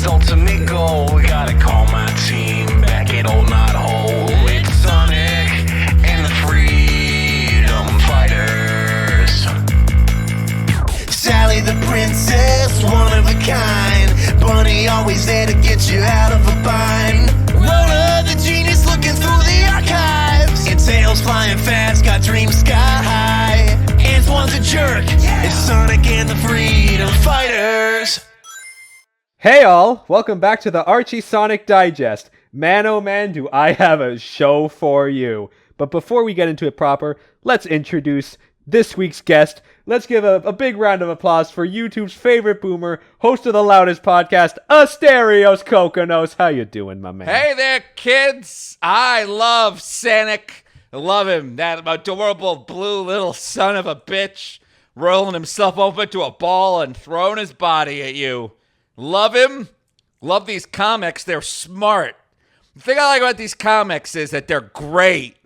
Sonic's ultimate goal. Gotta call my team back at Old Knot Hole. It's Sonic and the Freedom Fighters. Sally the princess, one of a kind. Bunny always there to get you out of a bind. Rhoda the genius looking through the archives. And Tails flying fast, got dreams sky high. Antoine's a jerk, it's Sonic and the Freedom Fighters. Hey all, welcome back to the Archie Sonic Digest. Man oh man, do I have a show for you. But before we get into it proper, let's introduce this week's guest. Let's give a big round of applause for YouTube's favorite boomer, host of the loudest podcast, Asterios Kokonos. How you doing, my man? Hey there, kids. I love Sonic. I love him, that adorable blue little son of a bitch, rolling himself up into a ball and throwing his body at you. Love him. Love these comics. They're smart. The thing I like about these comics is that they're great.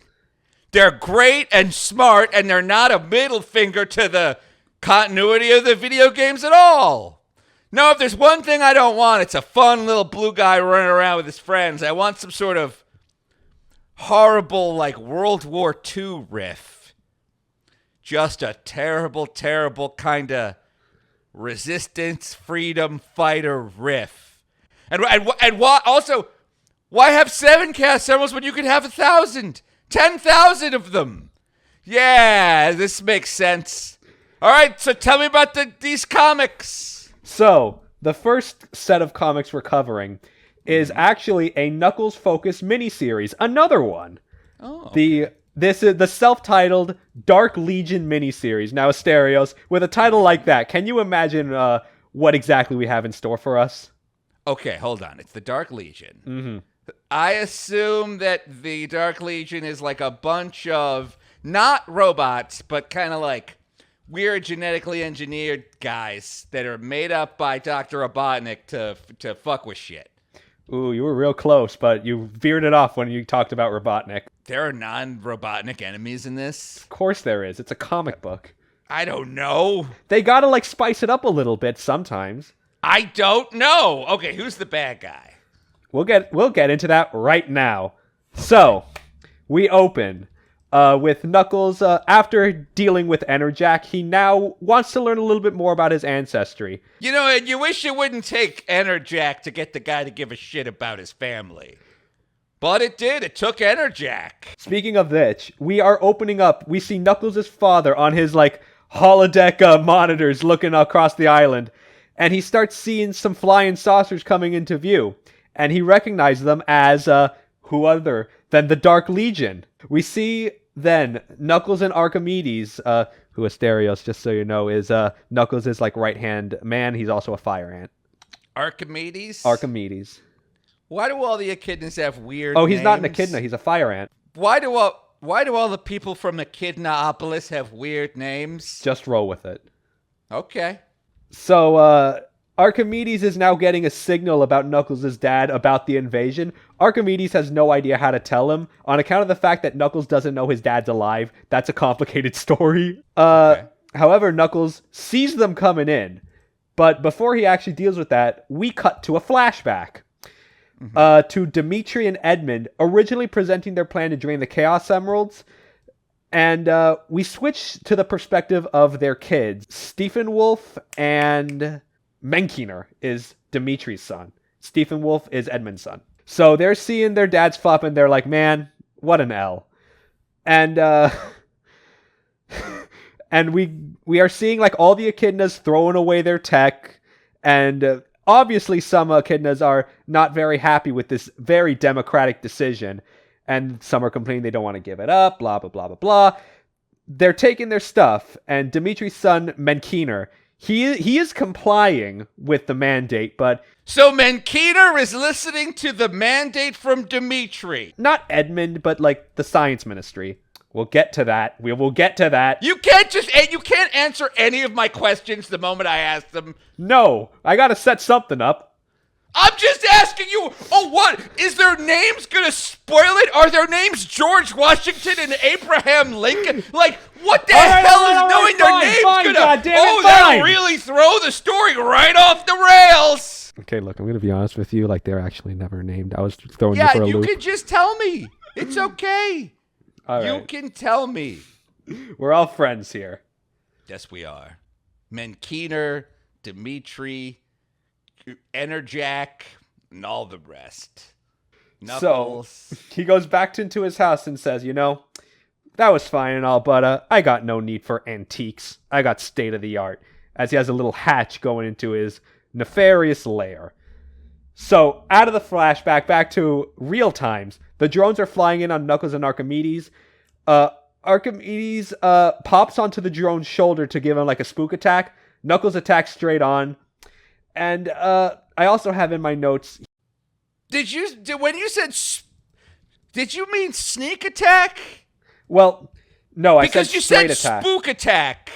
They're great and smart, and they're not a middle finger to the continuity of the video games at all. No, if there's one thing I don't want, it's a fun little blue guy running around with his friends. I want some sort of horrible, like, World War II riff. Just a terrible, terrible kind of resistance, freedom fighter riff. And why, also, why have 7 cast emeralds when you could have 1,000? 10,000 of them. Yeah, this makes sense. All right, so tell me about these comics. So, the first set of comics we're covering is actually a Knuckles-focused miniseries. Another one. Oh. This is the self-titled Dark Legion miniseries. Now, Asterios, with a title like that, can you imagine what exactly we have in store for us? Okay, hold on. It's the Dark Legion. Mm-hmm. I assume that the Dark Legion is like a bunch of, not robots, but kind of like weird genetically engineered guys that are made up by Dr. Robotnik to fuck with shit. Ooh, you were real close, but you veered it off when you talked about Robotnik. There are non-Robotnik enemies in this? Of course there is. It's a comic book. I don't know. They gotta, like, spice it up a little bit sometimes. I don't know. Okay, who's the bad guy? We'll get into that right now. So, we open with Knuckles. After dealing with Enerjack, he now wants to learn a little bit more about his ancestry. You know, and you wish it wouldn't take Enerjack to get the guy to give a shit about his family. But it did. It took Enerjack. Speaking of which, we are opening up. We see Knuckles' father on his, like, holodeck monitors looking across the island. And he starts seeing some flying saucers coming into view. And he recognizes them as who other than the Dark Legion. We see then Knuckles and Archimedes, who Asterios, just so you know, is Knuckles' like right-hand man. He's also a fire ant. Archimedes? Archimedes. Why do all the echidnas have weird Oh, he's names? not an echidna. He's a fire ant. Why do all the people from Echidnaopolis have weird names? Just roll with it. Okay. So, Archimedes is now getting a signal about Knuckles' dad about the invasion. Archimedes has no idea how to tell him. On account of the fact that Knuckles doesn't know his dad's alive, that's a complicated story. Okay. However, Knuckles sees them coming in. But before he actually deals with that, we cut to a flashback. To Dimitri and Edmund originally presenting their plan to drain the Chaos Emeralds. And we switch to the perspective of their kids. Stephen Wolf and Menkiner is Dimitri's son. Stephen Wolf is Edmund's son. So they're seeing their dads flop and they're like, man, what an L. And and we are seeing like all the echidnas throwing away their tech. And obviously some echidnas are not very happy with this very democratic decision. And some are complaining they don't want to give it up, blah, blah, blah, blah, blah. They're taking their stuff. And Dimitri's son, Menkiner, he is complying with the mandate, but... So Menkiner is listening to the mandate from Dimitri. Not Edmund, but like the science ministry. We'll get to that. We will get to that. You can't answer any of my questions the moment I ask them. No, I gotta set something up. I'm just asking you. Oh, what? Is their names gonna spoil it? Are their names George Washington and Abraham Lincoln? Like, what the hell is knowing their names gonna... God damn it, that'll really throw the story right off the rails. Okay, look, I'm going to be honest with you. Like, they're actually never named. I was throwing you Yeah, for a you loop. can just tell me. It's okay. All You right. can tell me. We're all friends here. Yes, we are. Menkeener, Dimitri, Enerjack, and all the rest. Knuckles. So, he goes back into his house and says, that was fine and all, but I got no need for antiques. I got state-of-the-art. As he has a little hatch going into his nefarious lair. So, out of the flashback, back to real times, the drones are flying in on Knuckles and Archimedes. Archimedes pops onto the drone's shoulder to give him like a spook attack. Knuckles attacks straight on. And I also have in my notes... Did you mean sneak attack? Well, no, I Because said you straight said attack. spook attack.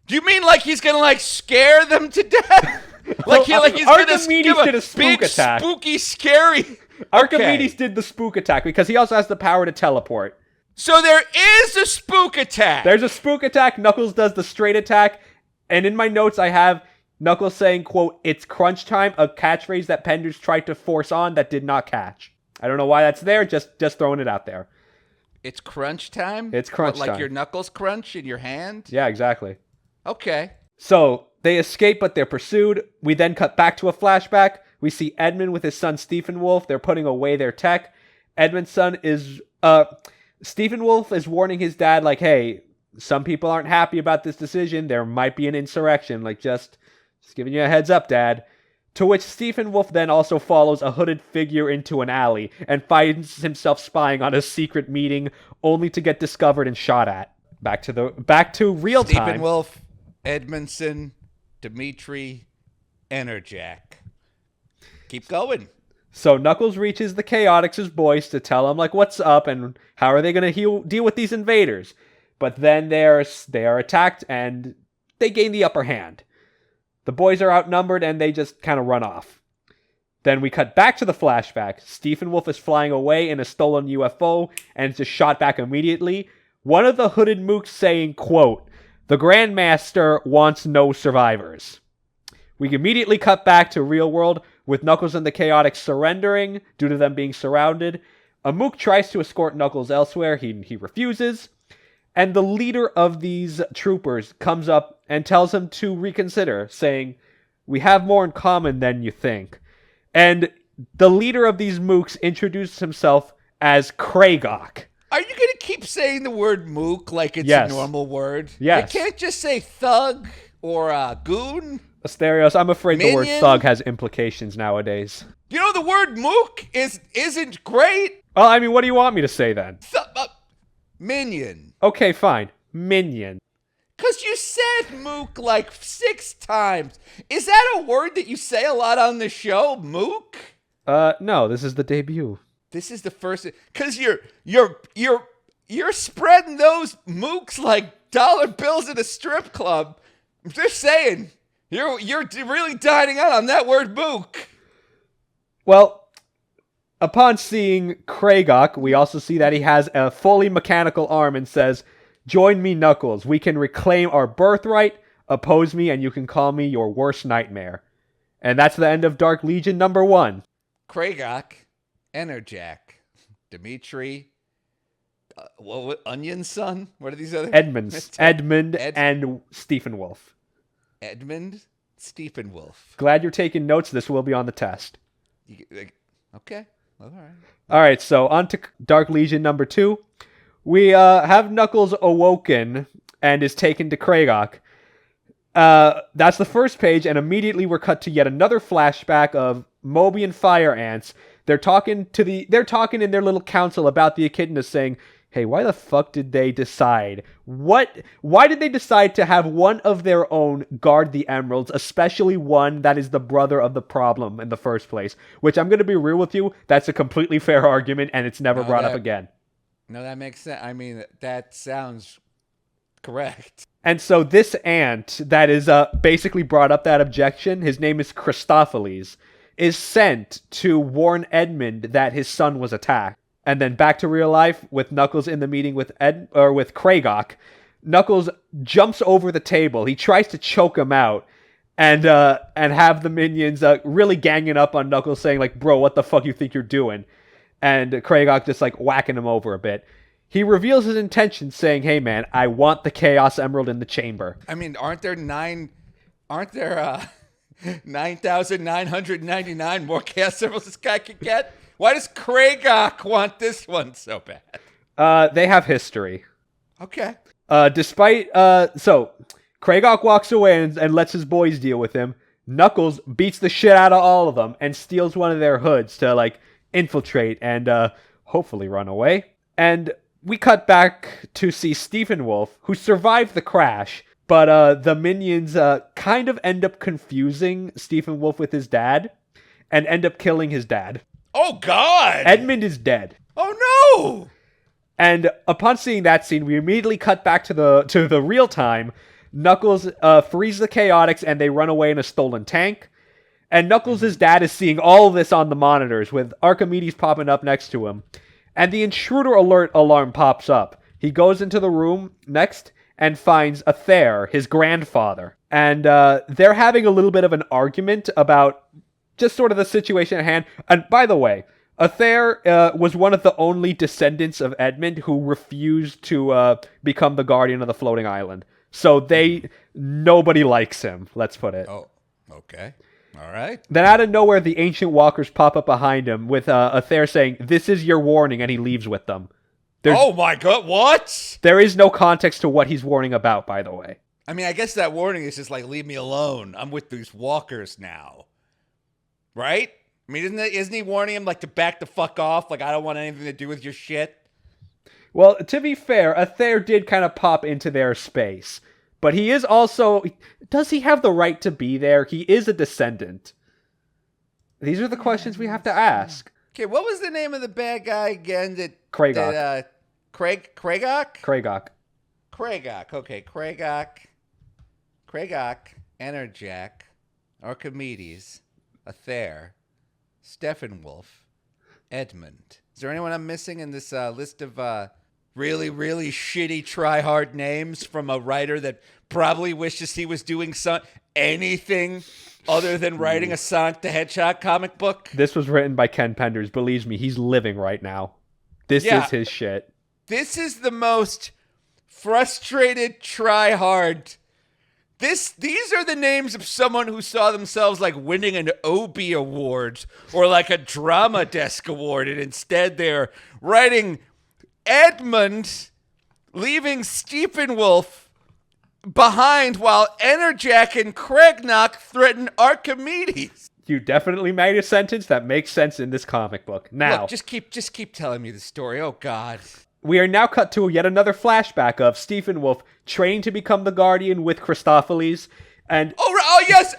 Do you mean like he's gonna scare them to death? Like he's Archimedes gonna give did a spook big, attack. spooky, scary. Archimedes did the spook attack because he also has the power to teleport. So there is a spook attack. There's a spook attack. Knuckles does the straight attack. And in my notes, I have Knuckles saying, quote, "It's crunch time," a catchphrase that Penders tried to force on that did not catch. I don't know why that's there. Just throwing it out there. It's crunch time? It's crunch Like time. your knuckles crunch in your hand? Yeah, exactly. Okay. So they escape, but they're pursued. We then cut back to a flashback. We see Edmund with his son Stephen Wolf. They're putting away their tech. Edmund's son is Stephen Wolf is warning his dad, like, hey, some people aren't happy about this decision. There might be an insurrection. Like, just giving you a heads up, Dad. To which Stephen Wolf then also follows a hooded figure into an alley and finds himself spying on a secret meeting, only to get discovered and shot at. Back to real time. Stephen Wolf, Edmondson, Dimitri, Enerjack. Keep going. So Knuckles reaches the Chaotix' boys to tell him, like, what's up and how are they going to deal with these invaders. But then they are attacked and they gain the upper hand. The boys are outnumbered and they just kind of run off. Then we cut back to the flashback. Stephen Wolf is flying away in a stolen UFO and is just shot back immediately. One of the hooded mooks saying, quote, "The Grandmaster wants no survivors." We immediately cut back to real world with Knuckles and the Chaotix surrendering due to them being surrounded. A mook tries to escort Knuckles elsewhere. He refuses. And the leader of these troopers comes up and tells him to reconsider, saying, "We have more in common than you think." And the leader of these mooks introduces himself as Kragok. Are you going to keep saying the word mook like it's Yes. a normal word? Yes. You can't just say thug or goon? Asterios, I'm afraid the word Minion? thug has implications nowadays. You know, the word mook isn't great. Well, I mean, what do you want me to say then? Minion. Okay, fine. Minion. Because you said mook like 6 times. Is that a word that you say a lot on the show, mook? No, this is the debut. This is the first. Because you're spreading those mooks like dollar bills at a strip club. I'm just saying, you're really dining out on that word mook. Well, upon seeing Kragok, we also see that he has a fully mechanical arm and says, "Join me, Knuckles. We can reclaim our birthright. Oppose me, and you can call me your worst nightmare." And that's the end of Dark Legion number 1. Kragok, Enerjack, Dimitri, what Onion Son? What are these other? Edmund and Stephen Wolf. Edmund, Stephen Wolf. Glad you're taking notes. This will be on the test. Okay. All right. All right, so on to Dark Legion number 2. We have Knuckles awoken and is taken to Kragok. That's the first page, and immediately we're cut to yet another flashback of Moby and Fire Ants. They're talking in their little council about the Echidna, saying, "Hey, why the fuck did they decide? Why did they decide to have one of their own guard the emeralds, especially one that is the brother of the problem in the first place?" Which, I'm going to be real with you, that's a completely fair argument, and it's never brought up again. No, that makes sense. I mean, that sounds correct. And so this ant that is basically brought up that objection, his name is Christopheles, is sent to warn Edmund that his son was attacked. And then back to real life with Knuckles in the meeting with Kragok. Knuckles jumps over the table. He tries to choke him out. and have the minions really ganging up on Knuckles, saying like, "Bro, what the fuck you think you're doing?" And Kragok just like whacking him over a bit. He reveals his intentions, saying, "Hey man, I want the Chaos Emerald in the chamber." I mean, aren't there 9,999 more Chaos Emeralds this guy could get? Why does Kragok want this one so bad? They have history. Okay. So Kragok walks away and lets his boys deal with him. Knuckles beats the shit out of all of them and steals one of their hoods to like infiltrate and hopefully run away. And we cut back to see Stephen Wolf, who survived the crash, but the minions kind of end up confusing Stephen Wolf with his dad and end up killing his dad. Oh, God! Edmund is dead. Oh, no! And upon seeing that scene, we immediately cut back to the real time. Knuckles frees the Chaotix and they run away in a stolen tank. And Knuckles' dad is seeing all this on the monitors, with Archimedes popping up next to him. And the intruder alert alarm pops up. He goes into the room next and finds Athair, his grandfather. And they're having a little bit of an argument about just sort of the situation at hand. And by the way, Athair was one of the only descendants of Edmund who refused to become the guardian of the floating island. So nobody likes him, let's put it. Oh, okay. All right. Then out of nowhere, the Ancient Walkers pop up behind him with Athair saying, "This is your warning," and he leaves with them. Oh my God, what? There is no context to what he's warning about, by the way. I mean, I guess that warning is just like, leave me alone. I'm with these walkers now. Right? I mean, isn't he warning him like to back the fuck off? Like, I don't want anything to do with your shit? Well, to be fair, Athair did kind of pop into their space. But he is also... Does he have the right to be there? He is a descendant. These are the questions we have to ask. Okay, what was the name of the bad guy again? Kragok. Kragok? Kragok. Kragok. Okay, Kragok, Enerjack, Archimedes, Athair, Steppenwolf, Edmund. Is there anyone I'm missing in this list of really, really shitty try-hard names from a writer that probably wishes he was doing anything other than writing a Sonic the Hedgehog comic book? This was written by Ken Penders. Believes me, he's living right now. This is his shit. This is the most frustrated try-hard. These are the names of someone who saw themselves like winning an Obie Award or like a Drama Desk Award, and instead they're writing Edmund, leaving Steppenwolf behind while Enerjack and Kragok threaten Archimedes. You definitely made a sentence that makes sense in this comic book. Now, look, just keep telling me the story. Oh God. We are now cut to yet another flashback of Stephen Wolf trained to become the Guardian with Christophilles, and yes,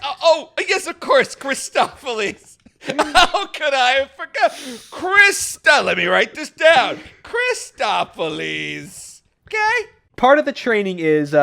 of course, Christophilles. How could I have forgot? Let me write this down. Christophilles. Okay. Part of the training is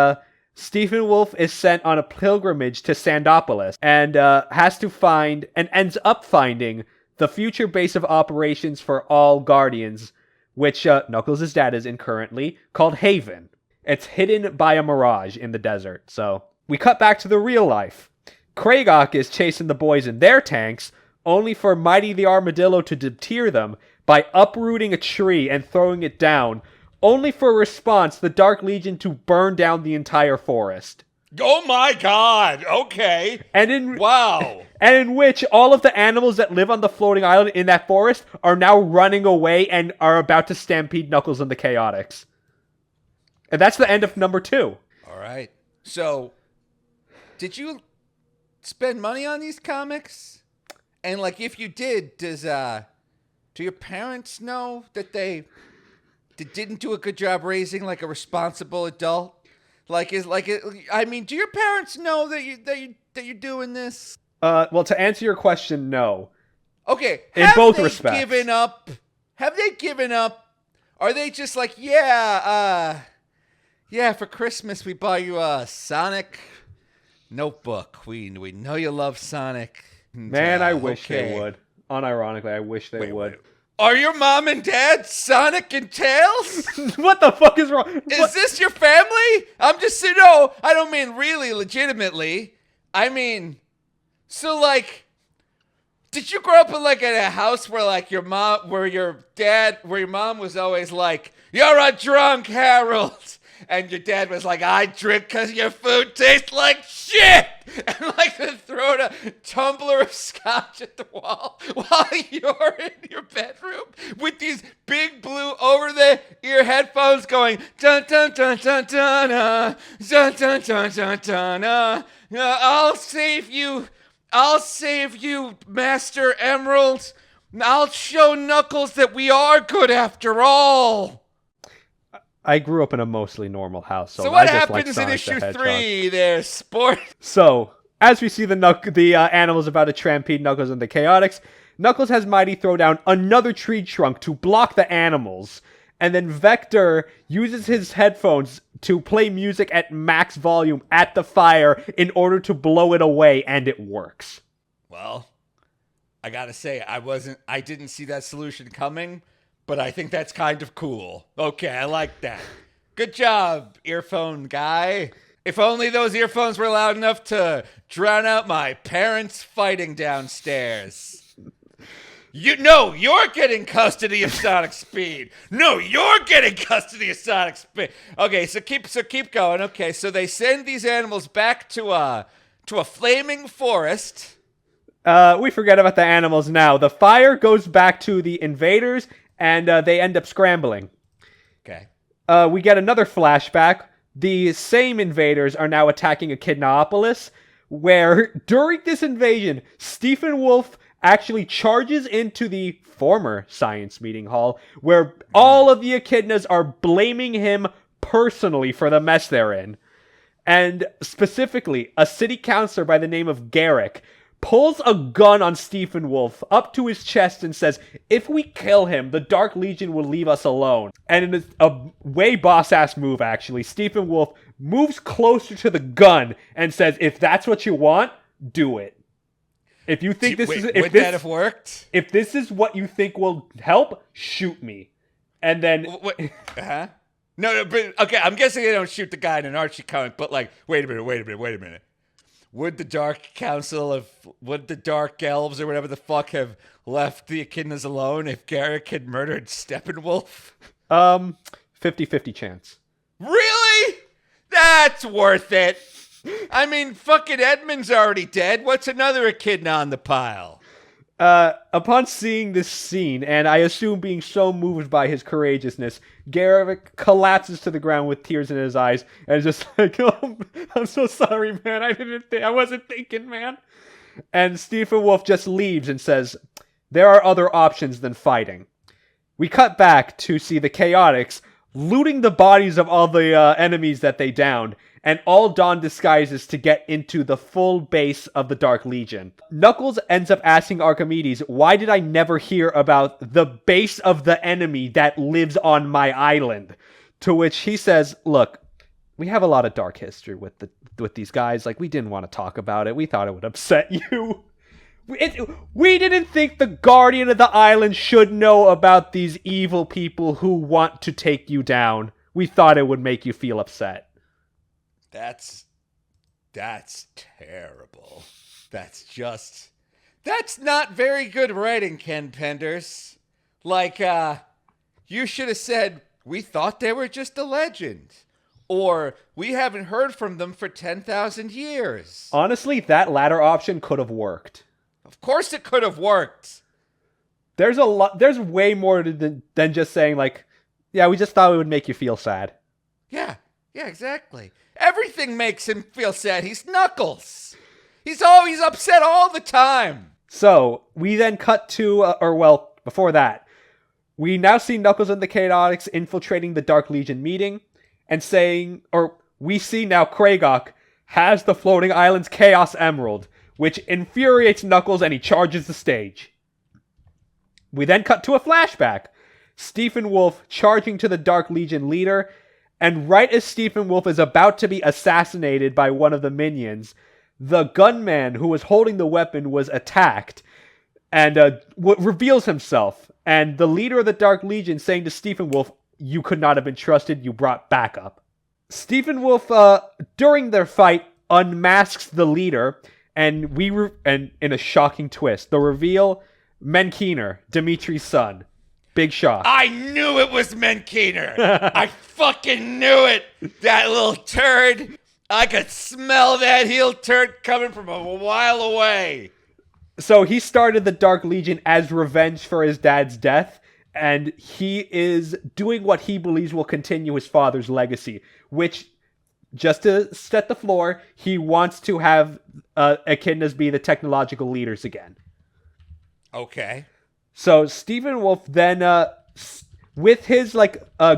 Stephen Wolf is sent on a pilgrimage to Sandopolis and has to find and ends up finding the future base of operations for all Guardians, which Knuckles' dad is in currently, called Haven. It's hidden by a mirage in the desert. So we cut back to the real life. Kragok is chasing the boys in their tanks, only for Mighty the Armadillo to deter them by uprooting a tree and throwing it down, only for a response, the Dark Legion to burn down the entire forest. Oh my God, okay. Wow. And in which all of the animals that live on the floating island in that forest are now running away and are about to stampede Knuckles and the Chaotix. And that's the end of number 2. All right. So, did you spend money on these comics? And like, if you did, do your parents know that they didn't do a good job raising like a responsible adult? Do your parents know that you're doing this? Well, to answer your question, no. Okay. In both respects. Have they given up? Are they just like, yeah, for Christmas we bought you a Sonic notebook. We know you love Sonic. Man, I wish they would. Unironically, I wish they would. Wait. Are your mom and dad Sonic and Tails? What the fuck is wrong? Is this your family? I'm just, I don't mean really legitimately. I mean, so like, did you grow up in like in a house where like your mom was always like, "You're a drunk, Harold," and your dad was like, "I drink because your food tastes like shit," and like throwing a tumbler of scotch at the wall while you're in your bedroom with these big blue over-the-ear headphones going dun dun dun dun dun dun dun dun dun dun. I'll save you, Master Emerald. I'll show Knuckles that we are good after all. I grew up in a mostly normal house, so what I just happens like in Sonic the issue Hedgehog. 3 there, sport? So, as we see the animals about to trampede Knuckles and the Chaotix, Knuckles has Mighty throw down another tree trunk to block the animals, and then Vector uses his headphones to play music at max volume at the fire in order to blow it away, and it works. Well, I gotta say, I didn't see that solution coming, but I think that's kind of cool. Okay, I like that. Good job, earphone guy. If only those earphones were loud enough to drown out my parents fighting downstairs. You're getting custody of Sonic Speed. No, you're getting custody of Sonic Speed. Okay, so keep going. Okay, so they send these animals back to a flaming forest. We forget about the animals now. The fire goes back to the invaders, and they end up scrambling. Okay. We get another flashback. The same invaders are now attacking Echidnaopolis, where during this invasion, Stephen Wolf actually charges into the former science meeting hall, where all of the Echidnas are blaming him personally for the mess they're in. And specifically, a city councilor by the name of Garrick pulls a gun on Stephen Wolf up to his chest and says, "If we kill him, the Dark Legion will leave us alone." And in a way boss-ass move, actually, Stephen Wolf moves closer to the gun and says, "If that's what you want, do it. If you think would that have worked? If this is what you think will help, shoot me." And then... Uh-huh. No, but, okay, I'm guessing they don't shoot the guy in an Archie comic, but like, wait a minute. Would the Dark Elves or whatever the fuck have left the Echidnas alone if Garrick had murdered Steppenwolf? 50-50 chance. Really? That's worth it. I mean, fucking Edmund's already dead. What's another Echidna on the pile? Upon seeing this scene, and I assume being so moved by his courageousness, Garrick collapses to the ground with tears in his eyes, and is just like, "Oh, I'm so sorry, man. I wasn't thinking, man." And Stephen Wolf just leaves and says, "There are other options than fighting." We cut back to see the Chaotix looting the bodies of all the enemies that they downed, and all don disguises to get into the full base of the Dark Legion. Knuckles ends up asking Archimedes, "Why did I never hear about the base of the enemy that lives on my island?" To which he says, "Look, we have a lot of dark history with these guys. Like, we didn't want to talk about it. We thought it would upset you. We didn't think the Guardian of the Island should know about these evil people who want to take you down. We thought it would make you feel upset." That's terrible. That's not very good writing, Ken Penders. Like, you should have said, "We thought they were just a legend." Or, "We haven't heard from them for 10,000 years. Honestly, that latter option could have worked. Of course it could have worked. There's way more than just saying, like, "Yeah, we just thought it would make you feel sad." Yeah, exactly. Everything makes him feel sad. He's Knuckles. He's always upset all the time. So, we then cut to, before that, we now see Knuckles and the Chaotix infiltrating the Dark Legion meeting, and we see now Kragok has the floating island's Chaos Emerald, which infuriates Knuckles, and he charges the stage. We then cut to a flashback. Stephen Wolf charging to the Dark Legion leader, and right as Stephen Wolf is about to be assassinated by one of the minions, the gunman who was holding the weapon was attacked, and reveals himself. And the leader of the Dark Legion saying to Stephen Wolf, "You could not have been trusted, you brought backup." Stephen Wolf, during their fight, unmasks the leader, and and in a shocking twist, the reveal, Menkeener, Dimitri's son. Big shock. I knew it was Menkeener. I fucking knew it. That little turd. I could smell that heel turd coming from a while away. So he started the Dark Legion as revenge for his dad's death, and he is doing what he believes will continue his father's legacy, which, just to set the floor, he wants to have Echidnas be the technological leaders again. Okay. So Stephen Wolf then, with his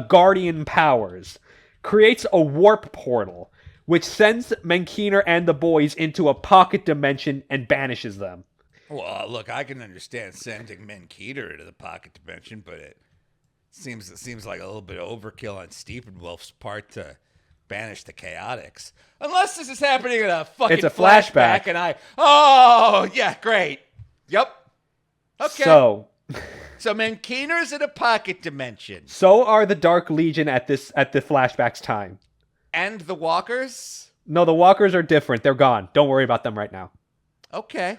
guardian powers, creates a warp portal, which sends Menkeener and the boys into a pocket dimension and banishes them. Well, look, I can understand sending Menkeener into the pocket dimension, but it seems like a little bit of overkill on Stephen Wolf's part to banish the Chaotix. Unless this is happening in a fucking It's a flashback. and oh, yeah, great. Yep. Okay. So Menkeener's in a pocket dimension. So are the Dark Legion at the flashback's time. And the Walkers? No, the Walkers are different. They're gone. Don't worry about them right now. Okay.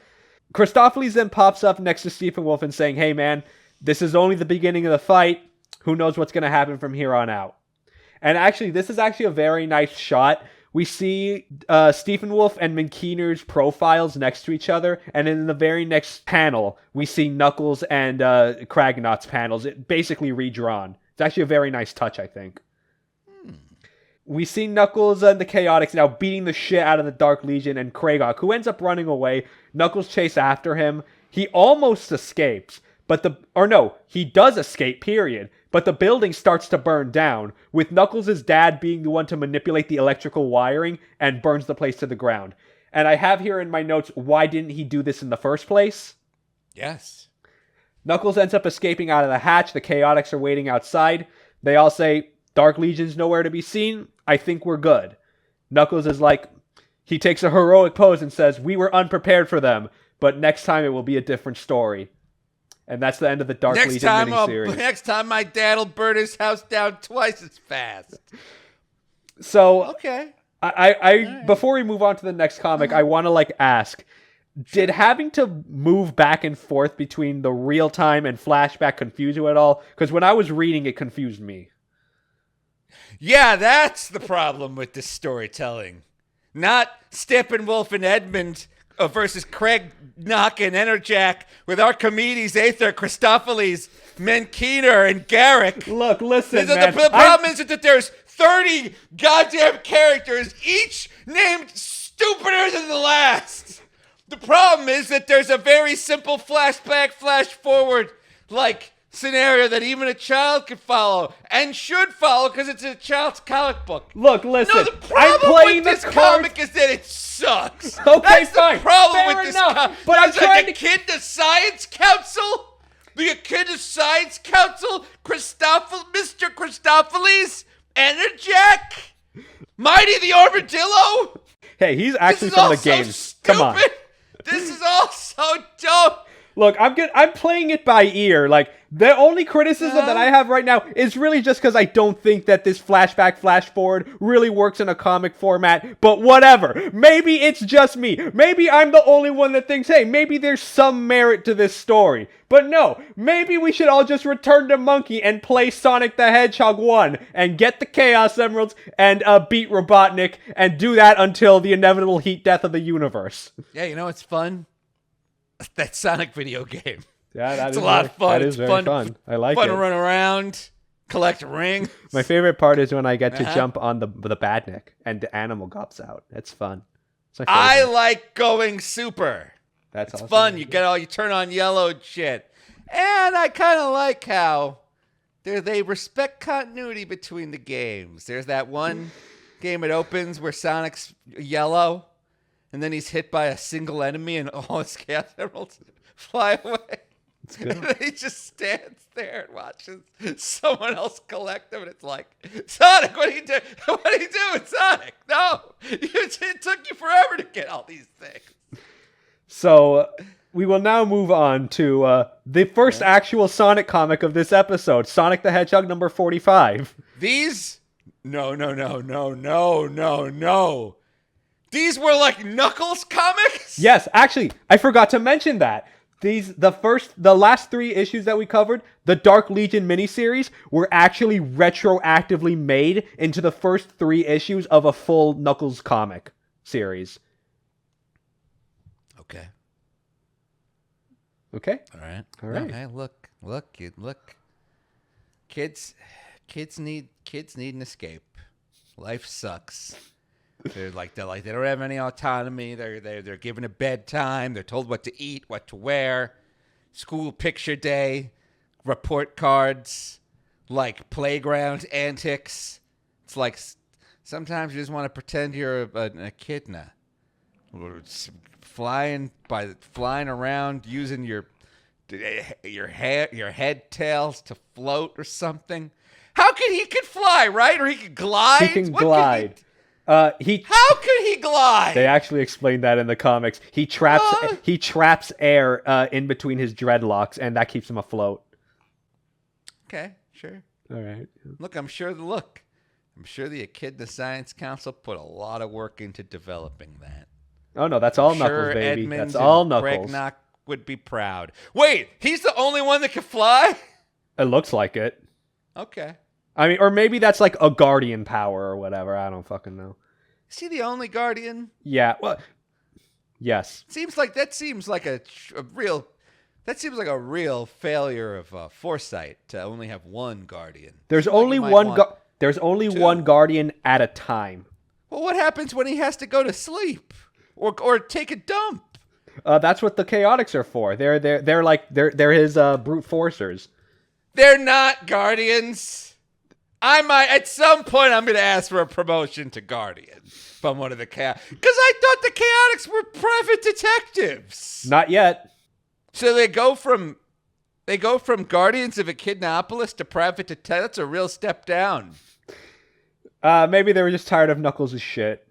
Christophilles then pops up next to Stephen Wolf and saying, hey man, this is only the beginning of the fight. Who knows what's going to happen from here on out? And actually, this is actually a very nice shot. We see Stephen Wolf and Menkeener's profiles next to each other, and in the very next panel, we see Knuckles and Kragnot's panels, basically redrawn. It's actually a very nice touch, I think. We see Knuckles and the Chaotix now beating the shit out of the Dark Legion and Kragok, who ends up running away. Knuckles chase after him. He almost escapes, he does escape, period. But the building starts to burn down, with Knuckles' dad being the one to manipulate the electrical wiring and burns the place to the ground. And I have here in my notes, why didn't he do this in the first place? Yes. Knuckles ends up escaping out of the hatch. The Chaotix are waiting outside. They all say, Dark Legion's nowhere to be seen. I think we're good. Knuckles is he takes a heroic pose and says, we were unprepared for them, but next time it will be a different story. And that's the end of the Dark Legion miniseries. Next time my dad will burn his house down twice as fast. So, okay. I before we move on to the next comic, I want to ask, did having to move back and forth between the real time and flashback confuse you at all? Because when I was reading, it confused me. Yeah, that's the problem with this storytelling. Not Steppenwolf and Edmund versus Craig Knock and Enerjack with Archimedes, Aether, Christophilles, Menkeener, and Garrick. Look, listen, man. The problem is that there's 30 goddamn characters, each named stupider than the last. The problem is that there's a very simple flashback, flash forward, scenario that even a child could follow and should follow because it's a child's comic book. Look, listen. No, the problem with this comic is that it sucks. Okay, that's fine. The problem Fair with this enough. comic. But I'm trying to Echidna Science Council, the Echidna Science Council, Mr. Christophilles, Enerjack, Mighty the Armadillo. Hey, he's actually from the games. So come on. This is all so dumb. Look, I'm playing it by ear. The only criticism that I have right now is really just because I don't think that this flashback, flash forward really works in a comic format, but whatever. Maybe it's just me. Maybe I'm the only one that thinks, hey, maybe there's some merit to this story. But no, maybe we should all just return to Monkey and play Sonic the Hedgehog 1 and get the Chaos Emeralds and beat Robotnik and do that until the inevitable heat death of the universe. Yeah, you know what's fun? That Sonic video game. Yeah, it's a lot of fun. That is very fun. I like it. Fun to run around, collect rings. My favorite part is when I get to jump on the badnik and the animal gops out. It's fun. I like going super. It's awesome. Fun. You turn on yellow and shit. And I kind of like how they respect continuity between the games. There's that one game it opens where Sonic's yellow, and then he's hit by a single enemy and all his Chaos Emeralds fly away. It's good. And he just stands there and watches someone else collect them, and it's like, Sonic, what are you doing? What are you doing, Sonic? No, it took you forever to get all these things. So we will now move on to the first actual Sonic comic of this episode, Sonic the Hedgehog number 45. No. These were like Knuckles comics? Yes, actually, I forgot to mention that. The last 3 issues that we covered, the Dark Legion miniseries, were actually retroactively made into the first 3 issues of a full Knuckles comic series. Okay. Okay? All right. All right. Okay, look. Kids need an escape. Life sucks. They're like they don't have any autonomy. They're given a bedtime. They're told what to eat, what to wear, school picture day, report cards, like playground antics. It's like sometimes you just want to pretend you're an echidna, flying around using your head tails to float or something. He could fly, right? Or he could glide. He can glide. How could he glide? They actually explained that in the comics. He traps air in between his dreadlocks, and that keeps him afloat. Okay, sure. All right. Look, I'm sure the Echidna Science Council put a lot of work into developing that. Oh no, that's all I'm sure Knuckles, baby. Edmonds That's all and Knuckles. Craig Knock would be proud. Wait, he's the only one that can fly? It looks like it. Okay. I mean, or maybe that's like a guardian power or whatever. I don't fucking know. Is he the only guardian? Yeah. Well, yes. Seems like a real failure of foresight to only have one guardian. There's Seems like only you might one. want There's only two. one guardian at a time. Well, what happens when he has to go to sleep or take a dump? That's what the Chaotix are for. They're his brute forcers. They're not guardians. At some point, I'm going to ask for a promotion to guardian from one of the Chaotix. Because I thought the Chaotix were private detectives. Not yet. So they go from Guardians of Echidnapolis to private detectives. That's a real step down. Maybe they were just tired of Knuckles' shit.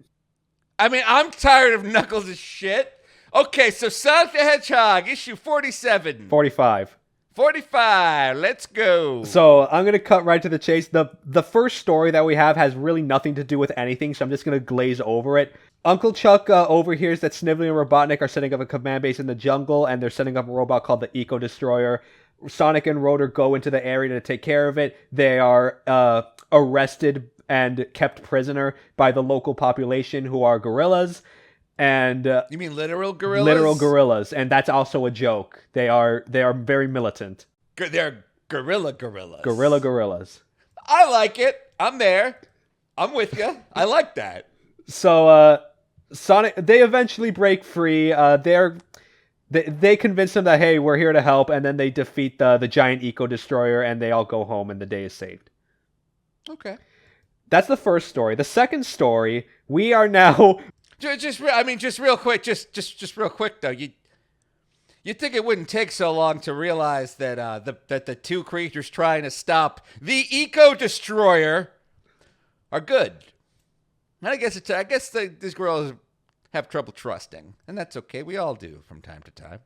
I mean, I'm tired of Knuckles' shit. Okay, so Sonic the Hedgehog, issue 47. 45. 45. Let's go. So I'm gonna cut right to the chase. The first story that we have has really nothing to do with anything, so I'm just gonna glaze over it. Uncle Chuck overhears that Snively and Robotnik are setting up a command base in the jungle, and they're setting up a robot called the Eco Destroyer. Sonic and Rotor go into the area to take care of it. They are arrested and kept prisoner by the local population, who are gorillas. And you mean literal gorillas? Literal gorillas, and that's also a joke. They are very militant. They're gorilla gorillas. Gorilla gorillas. I like it. I'm there. I'm with you. I like that. So Sonic, they eventually break free. They convince them that, hey, we're here to help, and then they defeat the giant Eco Destroyer, and they all go home, and the day is saved. Okay. That's the first story. The second story, we are now. Just real quick. Just real quick though. You think it wouldn't take so long to realize that that the two creatures trying to stop the Eco Destroyer are good. And I guess these girls have trouble trusting, and that's okay. We all do from time to time.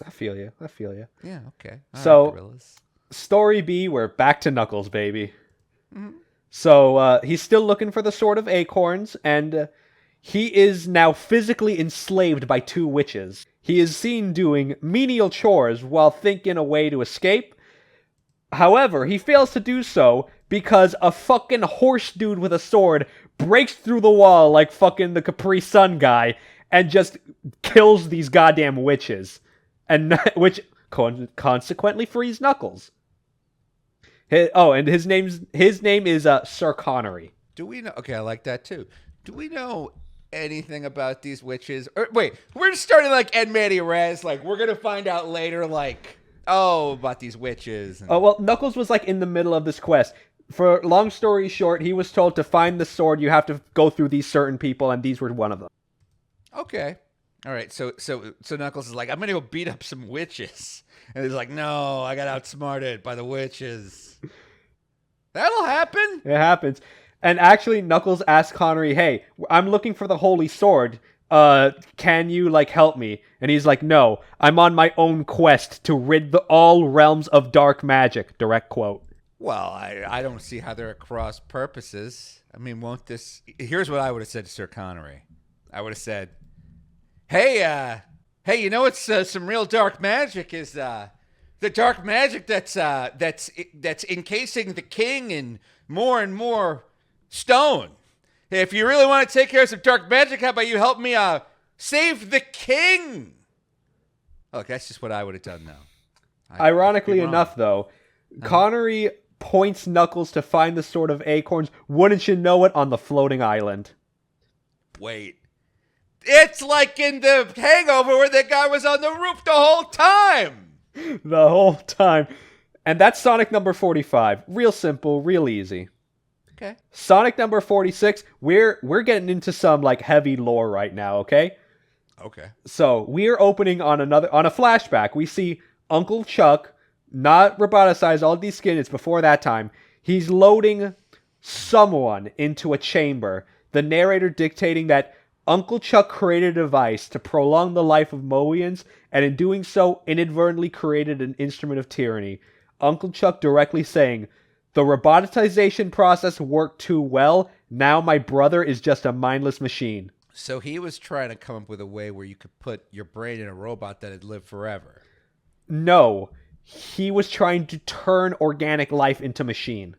I feel you. Yeah. Okay. So, gorillas. Story B, we're back to Knuckles, baby. Mm-hmm. So he's still looking for the Sword of Acorns, and he is now physically enslaved by 2 witches. He is seen doing menial chores while thinking a way to escape. However, he fails to do so because a fucking horse dude with a sword breaks through the wall like fucking the Capri Sun guy and just kills these goddamn witches. And which consequently frees Knuckles. And his name is Sir Connery. Do we know? Okay, I like that too. Do we know anything about these witches? Or wait, we're starting like Ed Manny Rez. Like we're gonna find out later. Like about these witches. Oh well, Knuckles was like in the middle of this quest. For long story short, he was told to find the sword. You have to go through these certain people, and these were one of them. Okay. All right. So Knuckles is like, I'm gonna go beat up some witches, and he's like, no, I got outsmarted by the witches. That'll happen. It happens. And actually, Knuckles asked Connery, hey, I'm looking for the Holy Sword. Can you, help me? And he's like, no, I'm on my own quest to rid all realms of dark magic. Direct quote. Well, I don't see how they're at cross purposes. I mean, here's what I would have said to Sir Connery. I would have said, hey, you know what's some real dark magic is the dark magic that's encasing the king in more and more stone. If you really want to take care of some dark magic, how about you help me save the king? Look, that's just what I would have done, though. Ironically enough, though, Connery points Knuckles to find the Sword of Acorns, wouldn't you know it, on the floating island. Wait. It's like in the Hangover where that guy was on the roof the whole time. The whole time. And that's Sonic number 45. Real simple, real easy. Okay. Sonic number 46, we're getting into some like heavy lore right now, okay? Okay. So, we're opening on a flashback. We see Uncle Chuck, not roboticized, all these skin, it's before that time. He's loading someone into a chamber. The narrator dictating that Uncle Chuck created a device to prolong the life of Moeans, and in doing so, inadvertently created an instrument of tyranny. Uncle Chuck directly saying, "The robotization process worked too well. Now my brother is just a mindless machine." So he was trying to come up with a way where you could put your brain in a robot that had lived forever. No, he was trying to turn organic life into machine.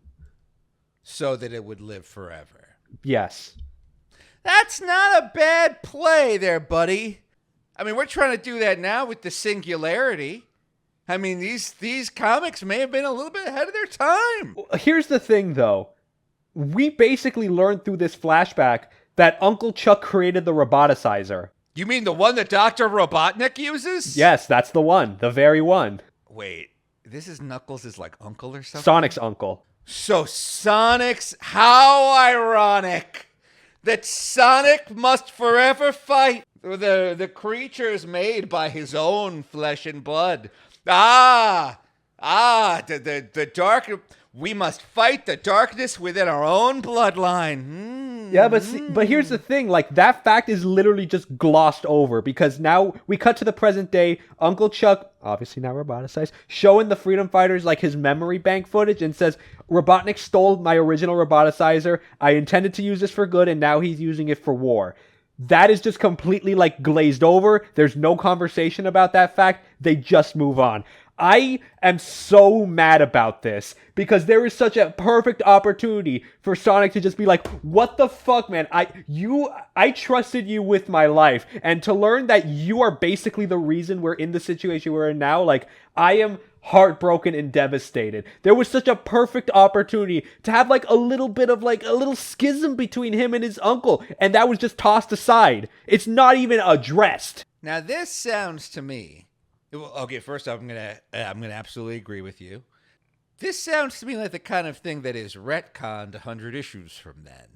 So that it would live forever. Yes. That's not a bad play there, buddy. I mean, we're trying to do that now with the singularity. I mean, these comics may have been a little bit ahead of their time. Here's the thing, though. We basically learned through this flashback that Uncle Chuck created the roboticizer. You mean the one that Dr. Robotnik uses? Yes, that's the one. The very one. Wait, this is Knuckles' like uncle or something? Sonic's uncle. So Sonic's... How ironic that Sonic must forever fight the creatures made by his own flesh and blood. The dark... We must fight the darkness within our own bloodline. Yeah, but here's the thing. Like, that fact is literally just glossed over because now we cut to the present day. Uncle Chuck, obviously now roboticized, showing the Freedom Fighters like his memory bank footage and says, "Robotnik stole my original roboticizer. I intended to use this for good, and now he's using it for war." That is just completely like glazed over. There's no conversation about that fact. They just move on. I am so mad about this because there is such a perfect opportunity for Sonic to just be like, "What the fuck, man? I trusted you with my life." And to learn that you are basically the reason we're in the situation we're in now, like, I am heartbroken and devastated. There was such a perfect opportunity to have like a little bit of like a little schism between him and his uncle, and that was just tossed aside. It's not even addressed. Now this sounds to me... Okay, first off, I'm gonna absolutely agree with you. This sounds to me like the kind of thing that is retconned 100 issues from then.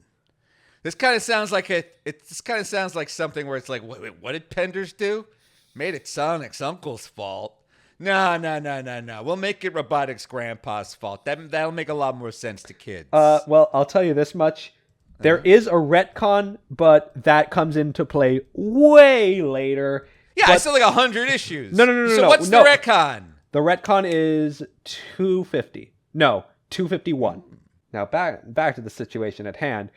This kind of sounds like something where it's like, what did Penders do? Made it Sonic's uncle's fault. No. We'll make it Robotic's grandpa's fault. That'll make a lot more sense to kids. Well, I'll tell you this much. There is a retcon, but that comes into play way later. Yeah, I said like 100 issues. No. So what's the retcon? The retcon is 250. No, 251. Now back to the situation at hand.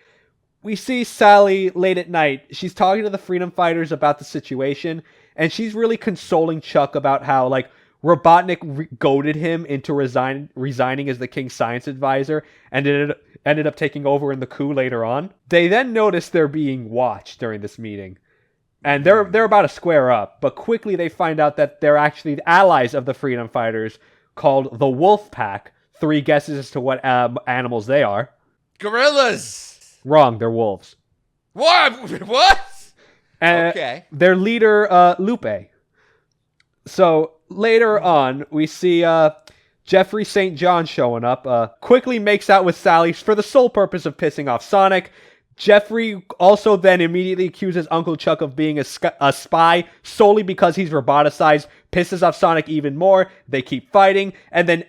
We see Sally late at night. She's talking to the Freedom Fighters about the situation, and she's really consoling Chuck about how like Robotnik goaded him into resigning as the King's science advisor, and ended up taking over in the coup later on. They then notice they're being watched during this meeting. And they're about to square up, but quickly they find out that they're actually the allies of the Freedom Fighters called the Wolf Pack. 3 guesses as to what animals they are. Gorillas! Wrong, they're wolves. What? Okay. Their leader, Lupe. So later on, we see Jeffrey St. John showing up, quickly makes out with Sally for the sole purpose of pissing off Sonic. Jeffrey also then immediately accuses Uncle Chuck of being a spy solely because he's roboticized, pisses off Sonic even more. They keep fighting, and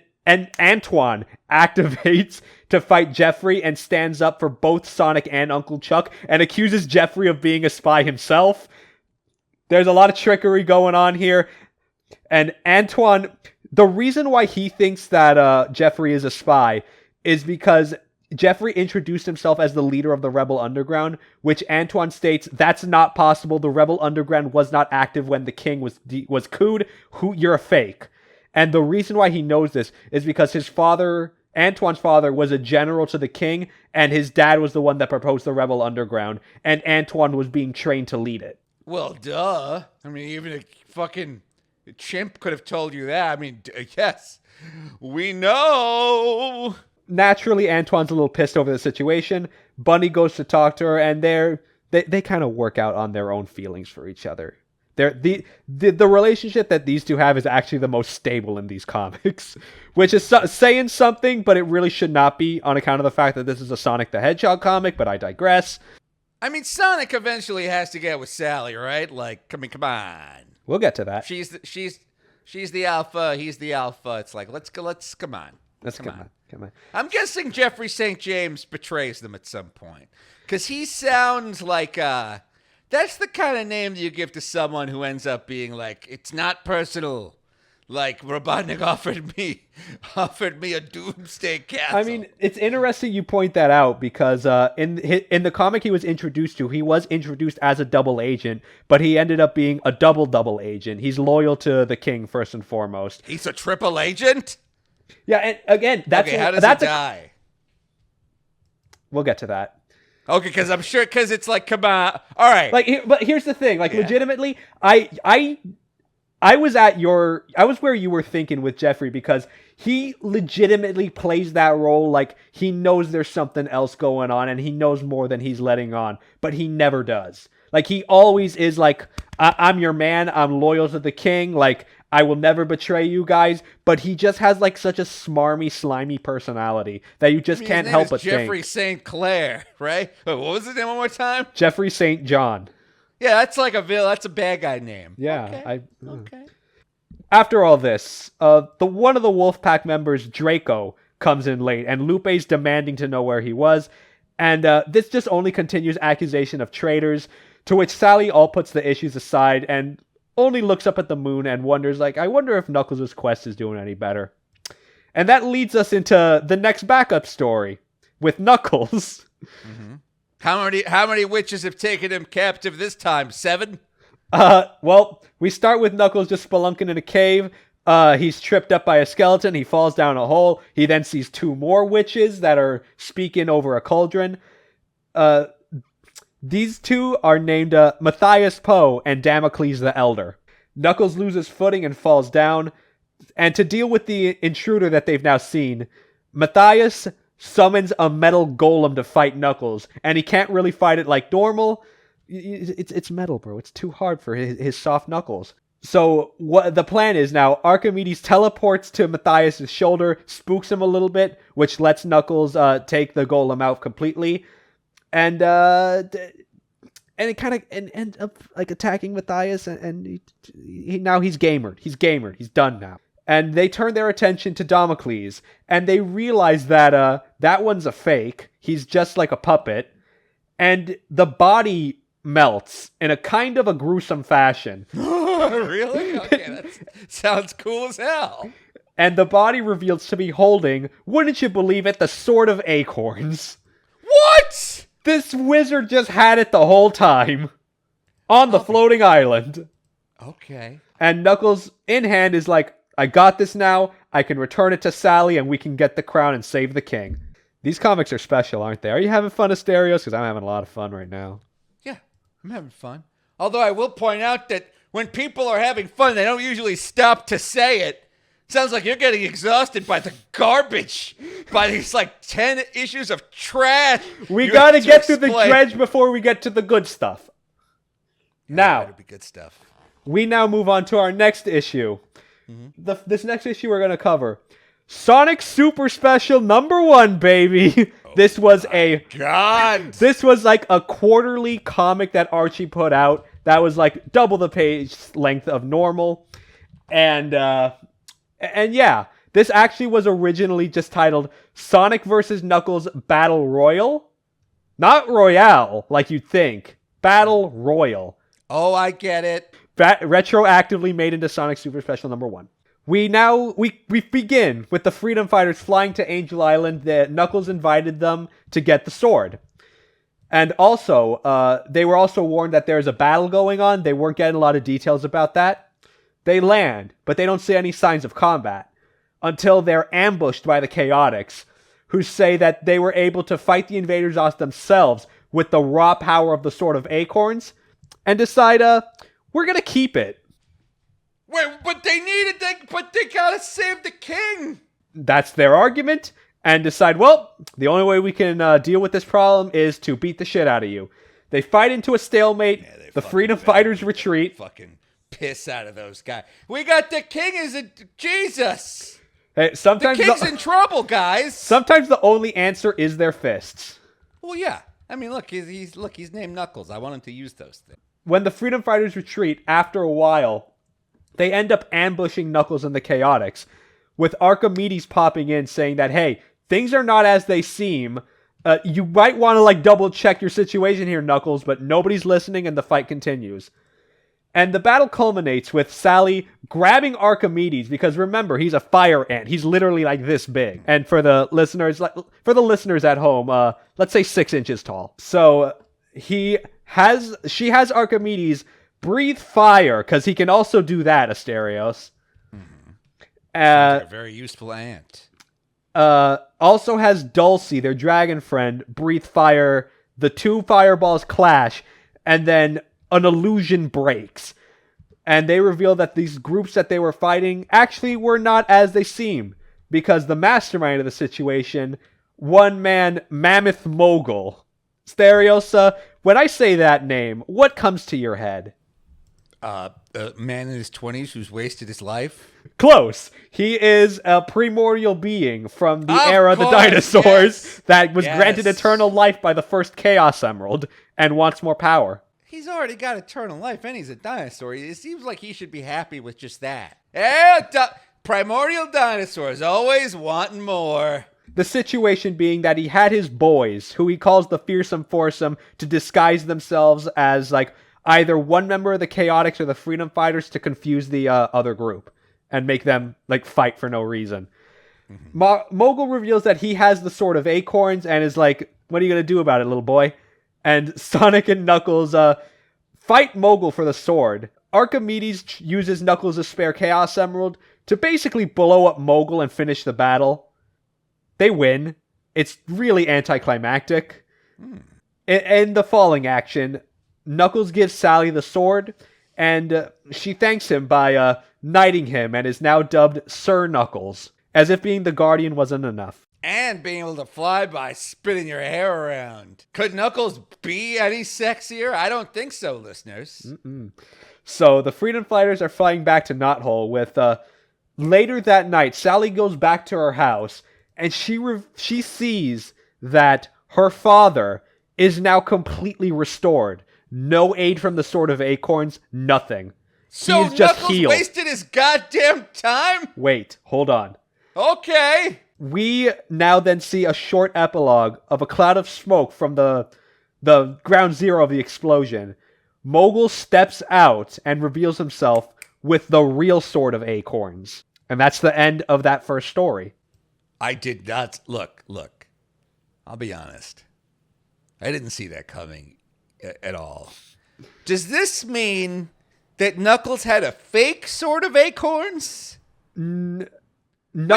Antoine activates to fight Jeffrey and stands up for both Sonic and Uncle Chuck and accuses Jeffrey of being a spy himself. There's a lot of trickery going on here, and Antoine, the reason why he thinks that Jeffrey is a spy is because Jeffrey introduced himself as the leader of the Rebel Underground, which Antoine states that's not possible. The Rebel Underground was not active when the king was cooed. You're a fake. And the reason why he knows this is because his father, Antoine's father, was a general to the king, and his dad was the one that proposed the Rebel Underground, and Antoine was being trained to lead it. Well, duh. I mean, even a fucking chimp could have told you that. I mean, yes, we know. Naturally, Antoine's a little pissed over the situation. Bunny goes to talk to her, and they kind of work out on their own feelings for each other. The relationship that these two have is actually the most stable in these comics, which is saying something, but it really should not be on account of the fact that this is a Sonic the Hedgehog comic, but I digress. I mean, Sonic eventually has to get with Sally, right? Like, come on. We'll get to that. She's the alpha, he's the alpha. It's like, let's come on. Come on. I'm guessing Jeffrey St. James betrays them at some point. Because he sounds like, that's the kind of name that you give to someone who ends up being like, it's not personal. Like, Robotnik offered me a doomsday castle. I mean, it's interesting you point that out because in the comic he was introduced to, he was introduced as a double agent, but he ended up being a double agent. He's loyal to the king first and foremost. He's a triple agent? Yeah, and again, how does he die? We'll get to that. Okay, because I'm sure, because it's like, come on, all right. But here's the thing, legitimately, I was where you were thinking with Jeffrey, because he legitimately plays that role like he knows there's something else going on and he knows more than he's letting on, but he never does. Like, he always is like, I'm your man, I'm loyal to the king, like, I will never betray you guys, but he just has like such a smarmy, slimy personality that you just can't help but think. Jeffrey St. Clair, right? What was his name one more time? Jeffrey St. John. Yeah, that's like that's a bad guy name. Yeah. Okay. After all this, one of the Wolfpack members, Draco, comes in late, and Lupe's demanding to know where he was, and this just only continues accusation of traitors, to which Sally all puts the issues aside and only looks up at the moon and wonders, like, I wonder if Knuckles' quest is doing any better. And that leads us into the next backup story with Knuckles. Mm-hmm. How many witches have taken him captive this time? 7? Well, we start with Knuckles just spelunking in a cave. He's tripped up by a skeleton. He falls down a hole. He then sees 2 more witches that are speaking over a cauldron. These 2 are named Matthias Poe and Damocles the Elder. Knuckles loses footing and falls down. And to deal with the intruder that they've now seen, Matthias summons a metal golem to fight Knuckles. And he can't really fight it like normal. It's metal, bro. It's too hard for his soft knuckles. So what the plan is now, Archimedes teleports to Matthias' shoulder, spooks him a little bit, which lets Knuckles take the golem out completely. And it kind of ends up like attacking Matthias, and he's gamered. He's done now. And they turn their attention to Damocles, and they realize that that one's a fake. He's just like a puppet, and the body melts in a kind of a gruesome fashion. Really? Okay, that sounds cool as hell. And the body reveals to be holding, wouldn't you believe it, the Sword of Acorns. What? This wizard just had it the whole time. On the floating island. Okay. And Knuckles, in hand, is like, I got this now. I can return it to Sally and we can get the crown and save the king. These comics are special, aren't they? Are you having fun, Asterios? Because I'm having a lot of fun right now. Yeah, I'm having fun. Although I will point out that when people are having fun, they don't usually stop to say it. Sounds like you're getting exhausted by the garbage, by these like 10 issues of trash. We gotta get through the dredge before we get to the good stuff. Now, be good stuff. We now move on to our next issue. Mm-hmm. This next issue we're gonna cover Sonic Super Special #1, baby. This was This was like a quarterly comic that Archie put out. That was like double the page length of normal, and yeah, this actually was originally just titled Sonic vs. Knuckles Battle Royal. Not Royale, like you'd think. Battle Royal. Oh, I get it. Retroactively made into Sonic Super Special #1. We begin with the freedom fighters flying to Angel Island. Knuckles invited them to get the sword. And also, they were also warned that there's a battle going on. They weren't getting a lot of details about that. They land, but they don't see any signs of combat until they're ambushed by the Chaotix, who say that they were able to fight the invaders off themselves with the raw power of the Sword of Acorns, and decide, we're gonna keep it. Wait, but they gotta save the king. That's their argument, and decide, well, the only way we can deal with this problem is to beat the shit out of you. They fight into a stalemate, the freedom fighters retreat. Fucking piss out of those guys. We got the king as a Jesus. Hey, sometimes the king's in trouble, guys. Sometimes the only answer is their fists. Well, yeah. I mean, look, he's named Knuckles. I want him to use those things. When the freedom fighters retreat, after a while, they end up ambushing Knuckles and the Chaotix, with Archimedes popping in saying that, hey, things are not as they seem. You might want to double check your situation here, Knuckles, but nobody's listening and the fight continues. And the battle culminates with Sally grabbing Archimedes, because remember, he's a fire ant. He's literally like this big. And for the listeners at home, let's say 6 inches tall. So she has Archimedes breathe fire, because he can also do that, Asterios. A very useful ant. Also has Dulcie, their dragon friend, breathe fire. The 2 fireballs clash, and then an illusion breaks. And they reveal that these groups that they were fighting actually were not as they seem, because the mastermind of the situation, one man, Mammoth Mogul. Asterios, when I say that name, what comes to your head? A man in his 20s who's wasted his life? Close. He is a primordial being from the era of the dinosaurs that was granted eternal life by the first Chaos Emerald and wants more power. He's already got eternal life and he's a dinosaur. It seems like he should be happy with just that. Primordial dinosaurs, always wanting more. The situation being that he had his boys, who he calls the Fearsome Foursome, to disguise themselves as either one member of the Chaotix or the Freedom Fighters to confuse the other group and make them fight for no reason. Mm-hmm. Mogul reveals that he has the Sword of Acorns and is like, what are you going to do about it, little boy? And Sonic and Knuckles fight Mogul for the sword. Archimedes uses Knuckles' spare Chaos Emerald to basically blow up Mogul and finish the battle. They win. It's really anticlimactic. In the falling action, Knuckles gives Sally the sword, and she thanks him by knighting him and is now dubbed Sir Knuckles, as if being the Guardian wasn't enough. And being able to fly by spinning your hair around. Could Knuckles be any sexier? I don't think so, listeners. Mm-mm. So the Freedom Fighters are flying back to Knothole with, later that night, Sally goes back to her house, and she sees that her father is now completely restored. No aid from the Sword of Acorns, nothing. So He's just Knuckles healed. wasted his goddamn time? Wait, hold on. Okay. We now then see a short epilogue of a cloud of smoke from the ground zero of the explosion. Mogul steps out and reveals himself with the real Sword of Acorns. And that's the end of that first story. I did not... Look. I'll be honest. I didn't see that coming at all. Does this mean that Knuckles had a fake Sword of Acorns? Wait,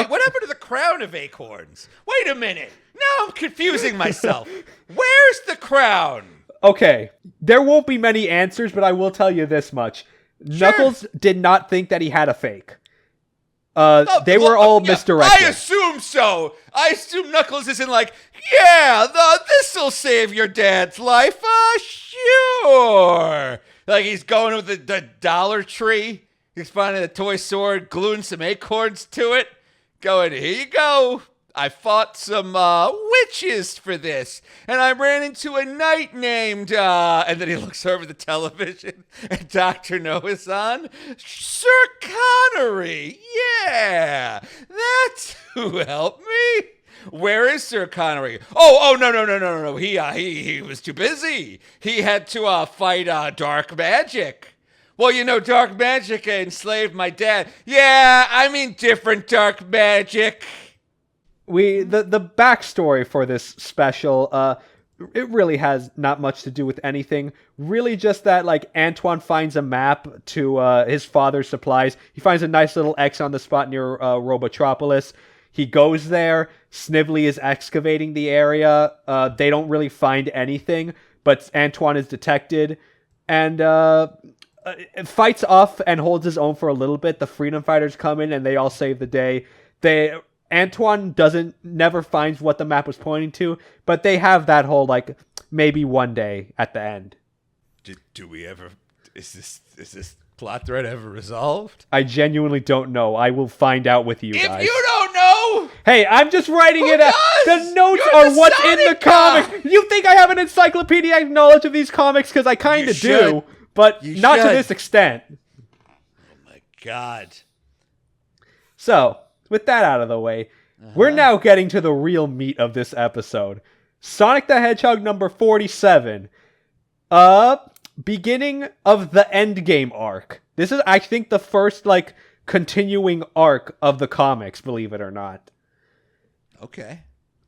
what happened to the crown of acorns? Wait a minute. Now I'm confusing myself. Where's the crown? Okay, there won't be many answers, but I will tell you this much. Sure. Knuckles did not think that he had a fake. They were all misdirected. I assume so. I assume Knuckles isn't like, yeah, this'll save your dad's life. Sure. Like he's going with the Dollar Tree. He's finding a toy sword, gluing some acorns to it. Going, here you go. I fought some witches for this. And I ran into a knight named... and then he looks over the television and Dr. Noah's on. Sir Connery. Yeah. That's who helped me. Where is Sir Connery? Oh, no. He was too busy. He had to fight dark magic. Well, dark magic enslaved my dad. Yeah, I mean different dark magic. The backstory for this special, it really has not much to do with anything. Really just that, like, Antoine finds a map to his father's supplies. He finds a nice little X on the spot near Robotropolis. He goes there. Snively is excavating the area. They don't really find anything, but Antoine is detected and fights off and holds his own for a little bit. The freedom fighters come in and they all save the day. Antoine never finds what the map was pointing to, but they have that whole, like, maybe one day at the end. Do we ever? Is this plot thread ever resolved? I genuinely don't know. I will find out with you guys. If you don't know, hey, I'm just writing it does? out. The notes You're are the what's in the Sonic guy. comics. You think I have an encyclopedic knowledge of these comics? Because I kind You of should. do, but You not to should. this extent. oh my God. So, with that out of the way, we're now getting to the real meat of this episode. Sonic the Hedgehog number 47. Beginning of the Endgame arc. This is, I think, the first, like, continuing arc of the comics, believe it or not. Okay.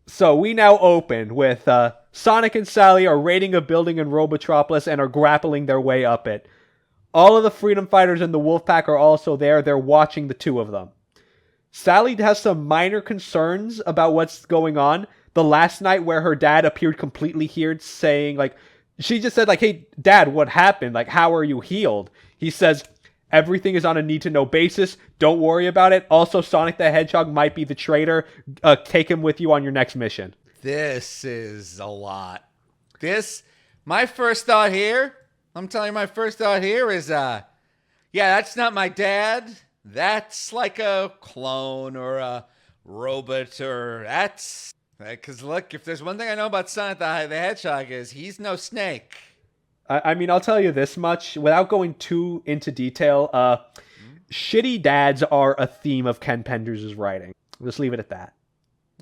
So we now open with Sonic and Sally are raiding a building in Robotropolis and are grappling their way up it. All of the freedom fighters in the Wolfpack are also there. They're watching the two of them. Sally has some minor concerns about what's going on. The last night where her dad appeared completely healed, saying, like, she just said, like, hey, Dad, what happened? Like, how are you healed? He says, everything is on a need-to-know basis. Don't worry about it. Also, Sonic the Hedgehog might be the traitor. Take him with you on your next mission. This is a lot. My first thought here, I'm telling you, my first thought here is, yeah, that's not my dad. That's like a clone or a robot, or that's... Because look, if there's one thing I know about Sonic the Hedgehog is he's no snake. I mean, I'll tell you this much. Without going too into detail, shitty dads are a theme of Ken Penders' writing. Just leave it at that.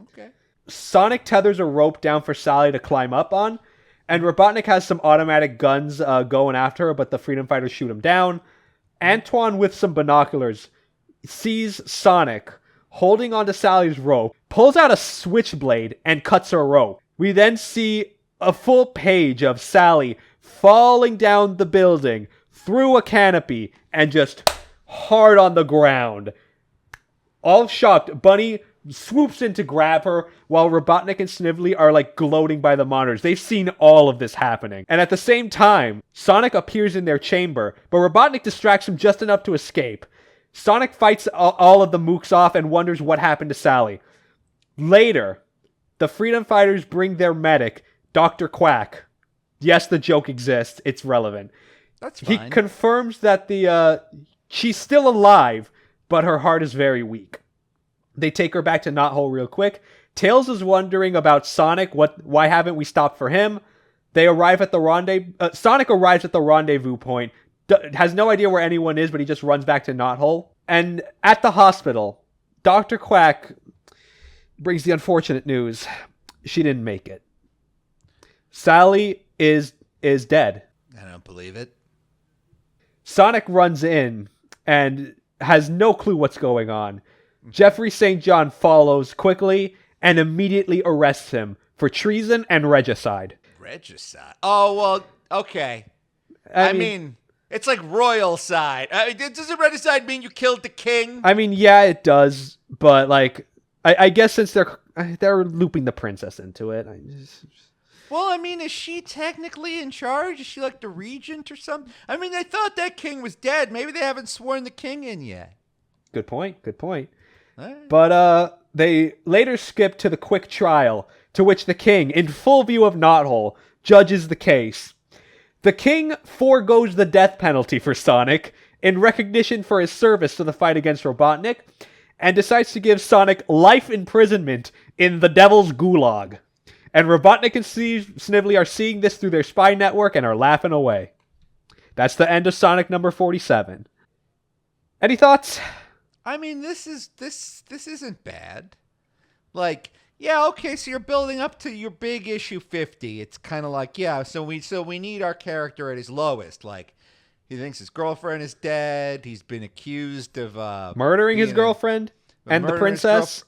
Okay. Sonic tethers a rope down for Sally to climb up on, and Robotnik has some automatic guns going after her, but the freedom fighters shoot him down. Antoine, with some binoculars, sees Sonic holding onto Sally's rope, pulls out a switchblade, and cuts her rope. We then see a full page of Sally falling down the building, through a canopy, and just hard on the ground. All shocked, Bunny swoops in to grab her, while Robotnik and Snively are, like, gloating by the monitors. They've seen all of this happening. And at the same time, Sonic appears in their chamber, but Robotnik distracts him just enough to escape. Sonic fights all of the mooks off and wonders what happened to Sally. Later, the freedom fighters bring their medic, Dr. Quack. Yes, the joke exists. It's relevant. That's fine. He confirms that she's still alive, but her heart is very weak. They take her back to Knothole real quick. Tails is wondering about Sonic. Why haven't we stopped for him? They arrive at the rendezvous. Sonic arrives at the rendezvous point. Has no idea where anyone is, but he just runs back to Knothole. And at the hospital, Dr. Quack brings the unfortunate news. She didn't make it. Sally is dead. I don't believe it. Sonic runs in and has no clue what's going on. Jeffrey St. John follows quickly and immediately arrests him for treason and regicide. Regicide? Oh, well, okay. I mean, it's like royal side. Doesn't regicide mean you killed the king? I mean, yeah, it does, but, like, I guess since they're looping the princess into it. Well, I mean, is she technically in charge? Is she like the regent or something? I mean, they thought that king was dead. Maybe they haven't sworn the king in yet. Good point. Right. But they later skip to the quick trial, to which the king, in full view of Knothole, judges the case. The king foregoes the death penalty for Sonic in recognition for his service to the fight against Robotnik, and decides to give Sonic life imprisonment in the Devil's Gulag. And Robotnik and Snively are seeing this through their spy network and are laughing away. That's the end of Sonic number 47. Any thoughts? I mean, this isn't bad. Like, yeah, okay, so you're building up to your big issue 50. It's kind of like, yeah, so we need our character at his lowest. Like, He thinks his girlfriend is dead. He's been accused of murdering his girlfriend and the princess.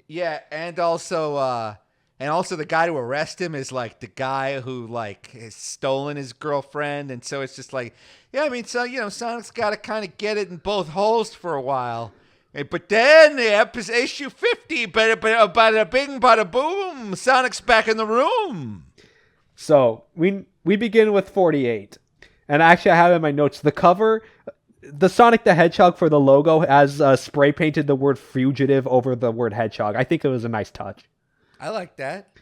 Yeah, and also the guy to arrest him is like the guy who like has stolen his girlfriend, and so it's just like, yeah, I mean, so Sonic's got to kind of get it in both holes for a while. But then the issue 50, bada bing, bada boom, Sonic's back in the room. So we begin with 48. And actually, I have in my notes, the cover, the Sonic the Hedgehog for the logo has spray painted the word fugitive over the word hedgehog. I think it was a nice touch. I like that.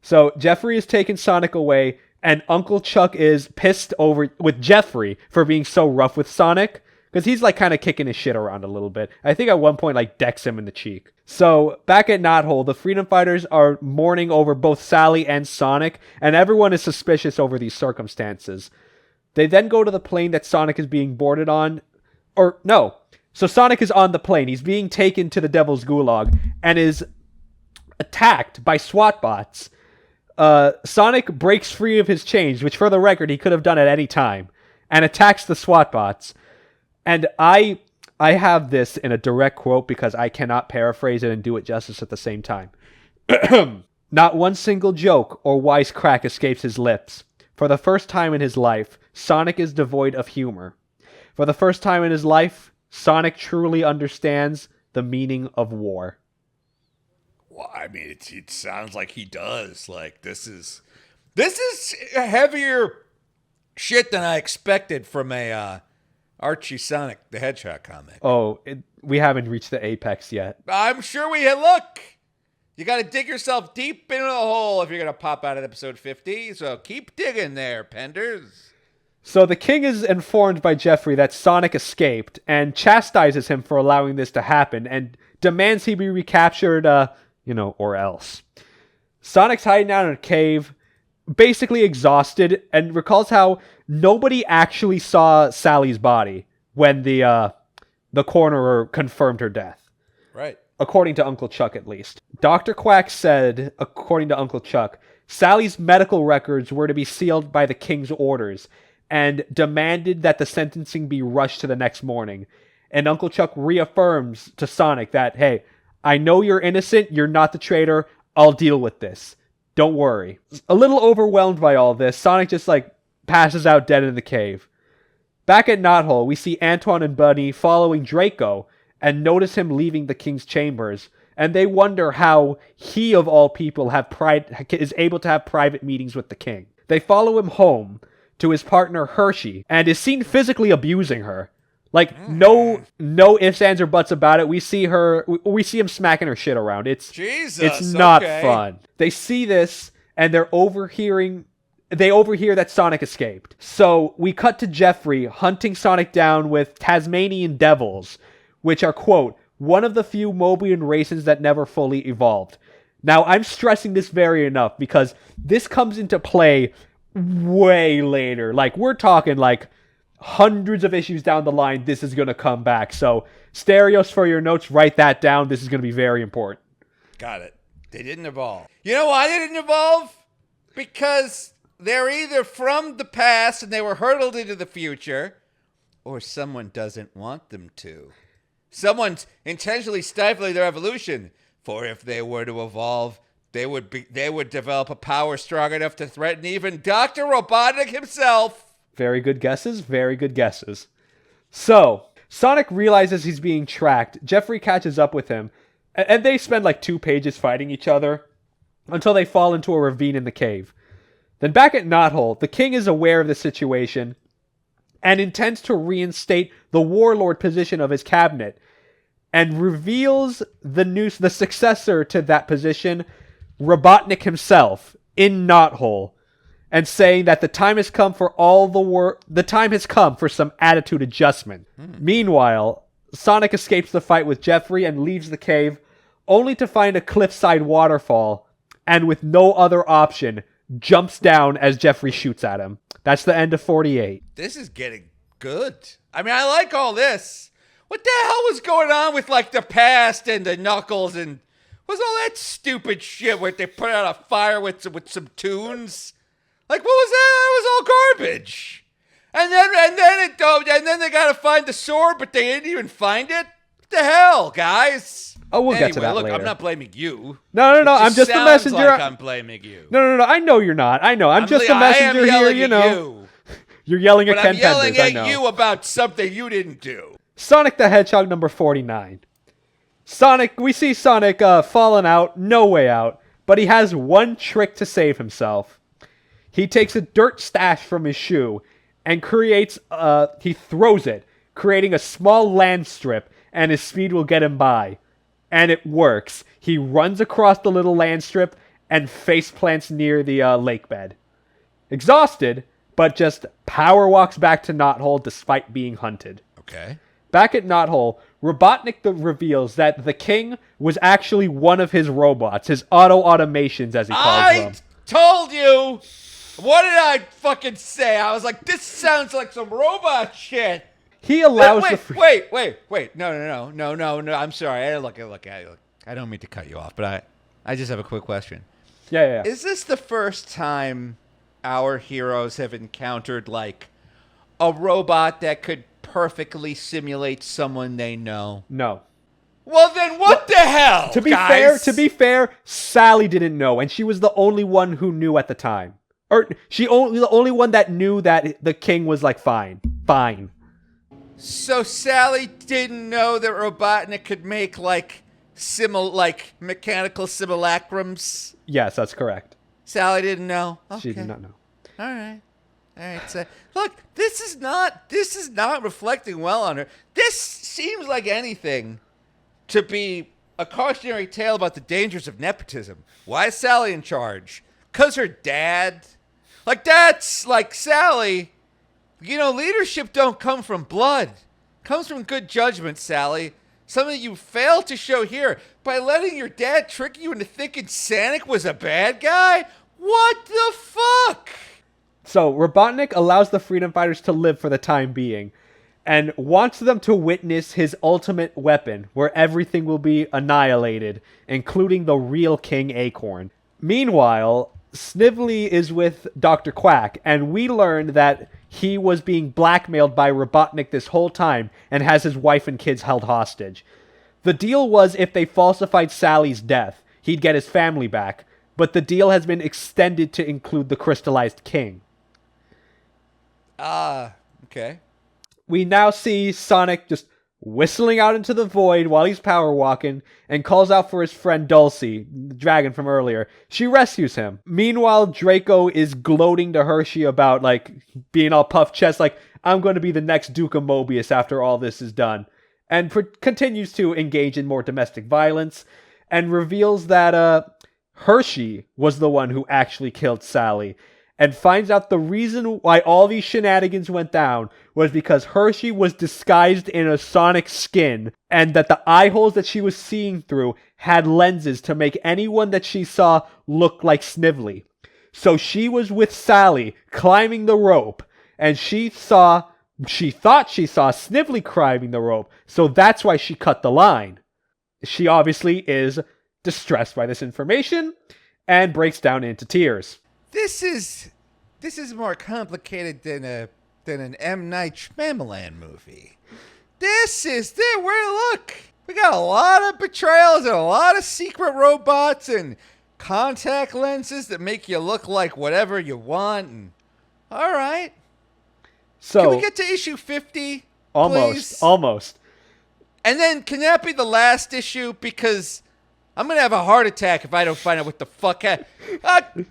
So Jeffrey has taken Sonic away, and Uncle Chuck is pissed with Jeffrey for being so rough with Sonic, because he's like kind of kicking his shit around a little bit. I think at one point like decks him in the cheek. So back at Knothole, the Freedom Fighters are mourning over both Sally and Sonic, and everyone is suspicious over these circumstances. They then go to the plane that Sonic is being boarded on. Or, no. So Sonic is on the plane. He's being taken to the Devil's Gulag and is attacked by SWAT bots. Sonic breaks free of his chains, which for the record he could have done at any time, and attacks the SWAT bots. And I have this in a direct quote because I cannot paraphrase it and do it justice at the same time. Not one single joke or wisecrack escapes his lips. For the first time in his life, Sonic is devoid of humor. For the first time in his life, Sonic truly understands the meaning of war. Well, I mean, it sounds like he does. Like, this is heavier shit than I expected from a Archie Sonic the Hedgehog comic. Oh, we haven't reached the apex yet. I'm sure we have. Look, you got to dig yourself deep into the hole if you're going to pop out at episode 50. So keep digging there, Penders. So the king is informed by Jeffrey that Sonic escaped and chastises him for allowing this to happen and demands he be recaptured, or else. Sonic's hiding out in a cave, basically exhausted, and recalls how nobody actually saw Sally's body when the coroner confirmed her death. Right. According to Uncle Chuck, at least. Dr. Quack said, according to Uncle Chuck, Sally's medical records were to be sealed by the king's orders and demanded that the sentencing be rushed to the next morning. And Uncle Chuck reaffirms to Sonic that, hey, I know you're innocent, you're not the traitor, I'll deal with this. Don't worry. A little overwhelmed by all this, Sonic just passes out dead in the cave. Back at Knothole, we see Antoine and Bunny following Draco and notice him leaving the king's chambers, and they wonder how he, of all people, is able to have private meetings with the king. They follow him home to his partner Hershey, and is seen physically abusing her. No ifs, ands, or buts about it. We see him smacking her shit around. It's not fun. They see this, and they overhear that Sonic escaped. So we cut to Jeffrey hunting Sonic down with Tasmanian devils, which are, quote, one of the few Mobian races that never fully evolved. Now, I'm stressing this very enough because this comes into play way later. We're talking, hundreds of issues down the line, this is going to come back. So, Stereos, for your notes, write that down. This is going to be very important. Got it. They didn't evolve. You know why they didn't evolve? Because they're either from the past and they were hurtled into the future, or someone doesn't want them to. Someone's intentionally stifling their evolution. For if they were to evolve, they would develop a power strong enough to threaten even Dr. Robotnik himself. Very good guesses. Very good guesses. So, Sonic realizes he's being tracked. Jeffrey catches up with him, and they spend 2 pages fighting each other until they fall into a ravine in the cave. Then back at Knothole, the king is aware of the situation and intends to reinstate the warlord position of his cabinet, and reveals the successor to that position, Robotnik himself, in Knothole, and saying that the time has come for some attitude adjustment. Meanwhile, Sonic escapes the fight with Jeffrey and leaves the cave, only to find a cliffside waterfall, and with no other option, jumps down as Jeffrey shoots at him. That's the end of 48. This is getting good. I mean, I like all this. What the hell was going on with the past and the Knuckles and was all that stupid shit where they put out a fire with some tunes? What was that? That was all garbage. And then they gotta find the sword, but they didn't even find it. What the hell, guys? Oh, we'll Anyway, get to that look, later. I'm not blaming you. No. It I'm just the sounds messenger. Like I'm blaming you. No. I know you're not. I know. I'm just the messenger here. You know. You're yelling at But Ken I'm yelling Penders, I at know. you about something you didn't do. Sonic the Hedgehog number 49. We see Sonic falling out, no way out, but he has one trick to save himself. He takes a dirt stash from his shoe and he throws it, creating a small land strip, and his speed will get him by. And it works. He runs across the little land strip and face plants near the lake bed. Exhausted, but just power walks back to Knothole despite being hunted. Okay. Back at Knothole, Robotnik reveals that the king was actually one of his robots, his automations, as he calls them. Told you! What did I fucking say? I was like, this sounds like some robot shit. He allows Wait. No. I'm sorry. Look. I don't mean to cut you off, but I just have a quick question. Yeah. Is this the first time our heroes have encountered, like, a robot that could perfectly simulate someone they know? No. Well, then what the hell, To be fair, Sally didn't know, and she was the only one who knew at the time. Or the only one that knew that the king was like fine. So Sally didn't know that Robotnik could make like mechanical simulacrums. Yes, that's correct. Sally didn't know. Okay. She did not know. All right. So look, this is not reflecting well on her. This seems like anything to be a cautionary tale about the dangers of nepotism. Why is Sally in charge? 'Cause her dad. Like, that's like Sally. You know, leadership don't come from blood. It comes from good judgment, Sally. Something you failed to show here by letting your dad trick you into thinking Sonic was a bad guy? What the fuck? So, Robotnik allows the freedom fighters to live for the time being, and wants them to witness his ultimate weapon, where everything will be annihilated, including the real King Acorn. Meanwhile, Snively is with Dr. Quack, and we learn that he was being blackmailed by Robotnik this whole time and has his wife and kids held hostage. The deal was if they falsified Sally's death, he'd get his family back, but the deal has been extended to include the crystallized king. Okay. We now see Sonic just whistling out into the void while he's power walking and calls out for his friend Dulcie, the dragon from earlier. She rescues him. Meanwhile, Draco is gloating to Hershey about, like, being all puff chest, like, I'm going to be the next Duke of Mobius after all this is done. And continues to engage in more domestic violence and reveals that Hershey was the one who actually killed Sally. And finds out the reason why all these shenanigans went down was because Hershey was disguised in a Sonic skin, and that the eye holes that she was seeing through had lenses to make anyone that she saw look like Snively. So she was with Sally climbing the rope, and she thought she saw Snively climbing the rope, so that's why she cut the line. She obviously is distressed by this information and breaks down into tears. This is more complicated than an M. Night Shyamalan movie. Look, we got a lot of betrayals and a lot of secret robots and contact lenses that make you look like whatever you want. And, all right. So can we get to issue 50? Almost. And then can that be the last issue? Because I'm gonna have a heart attack if I don't find out what the fuck happened.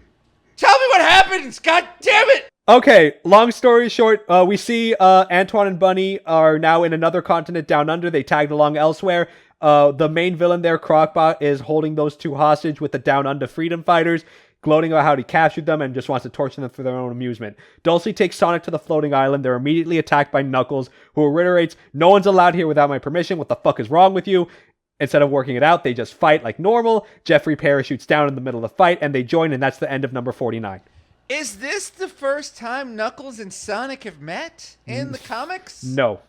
Tell me what happens! God damn it! Okay, long story short, we see Antoine and Bunny are now in another continent down under. They tagged along elsewhere. The main villain there, Crocbot, is holding those two hostage with the down under freedom fighters, gloating about how he captured them and just wants to torture them for their own amusement. Dulcie takes Sonic to the floating island. They're immediately attacked by Knuckles, who reiterates, "No one's allowed here without my permission. What the fuck is wrong with you?" Instead of working it out, they just fight like normal. Jeffrey parachutes down in the middle of the fight, and they join, and that's the end of number 49. Is this the first time Knuckles and Sonic have met in the comics? No.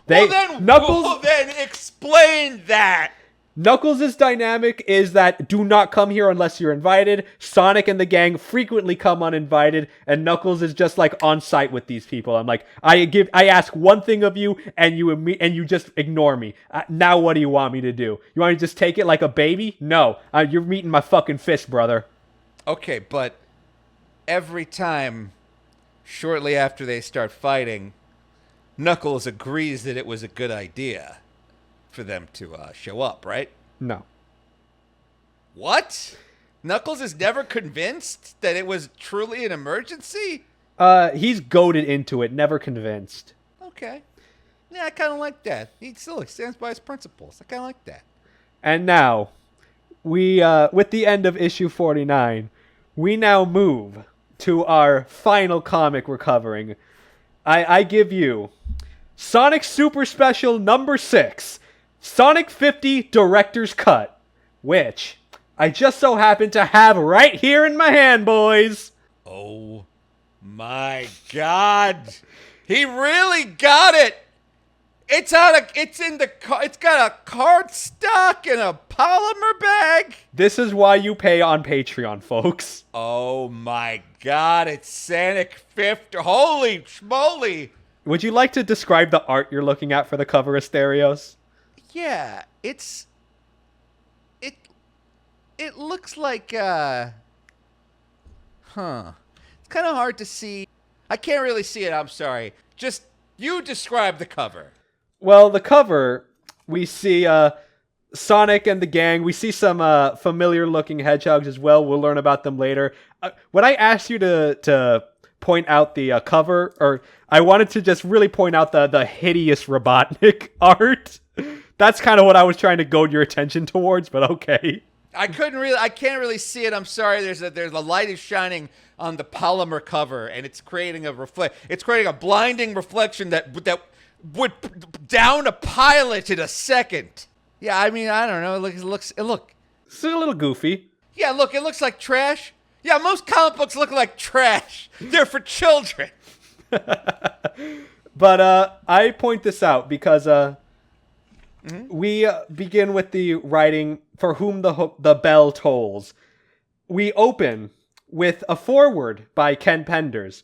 Well, then explain that. Knuckles' dynamic is that do not come here unless you're invited. Sonic and the gang frequently come uninvited, and Knuckles is just like on site with these people. I'm like, I ask one thing of you, and you just ignore me. Now what do you want me to do? You want me to just take it like a baby? No, you're meeting my fucking fist, brother. Okay, but every time, shortly after they start fighting, Knuckles agrees that it was a good idea for them to show up, right? No. What? Knuckles is never convinced that it was truly an emergency? He's goaded into it, never convinced. Okay. Yeah, I kind of like that. He still stands by his principles. I kind of like that. And now, we, with the end of issue 49, we now move to our final comic we're covering. I give you Sonic Super Special number 6, Sonic 50 Director's Cut, which I just so happen to have right here in my hand, boys. Oh my God. He really got it. It's got a card stock and a polymer bag. This is why you pay on Patreon, folks. Oh my God, it's Sonic 50. Holy schmoly. Would you like to describe the art you're looking at for the cover of Stereos? Yeah, it looks like It's kind of hard to see. I can't really see it, I'm sorry. Just you describe the cover. Well, the cover, we see Sonic and the gang. We see some familiar-looking hedgehogs as well. We'll learn about them later. When I asked you to point out the cover, or I wanted to just really point out the hideous Robotnik art. That's kind of what I was trying to goad your attention towards, but okay. I can't really see it. I'm sorry. There's a light is shining on the polymer cover, and it's creating a blinding reflection that would down a pilot in a second. Yeah, I mean, I don't know. Look. It's a little goofy. Yeah, look. It looks like trash. Yeah, most comic books look like trash. They're for children. But I point this out because we begin with the writing For Whom the Bell Tolls. We open with a foreword by Ken Penders.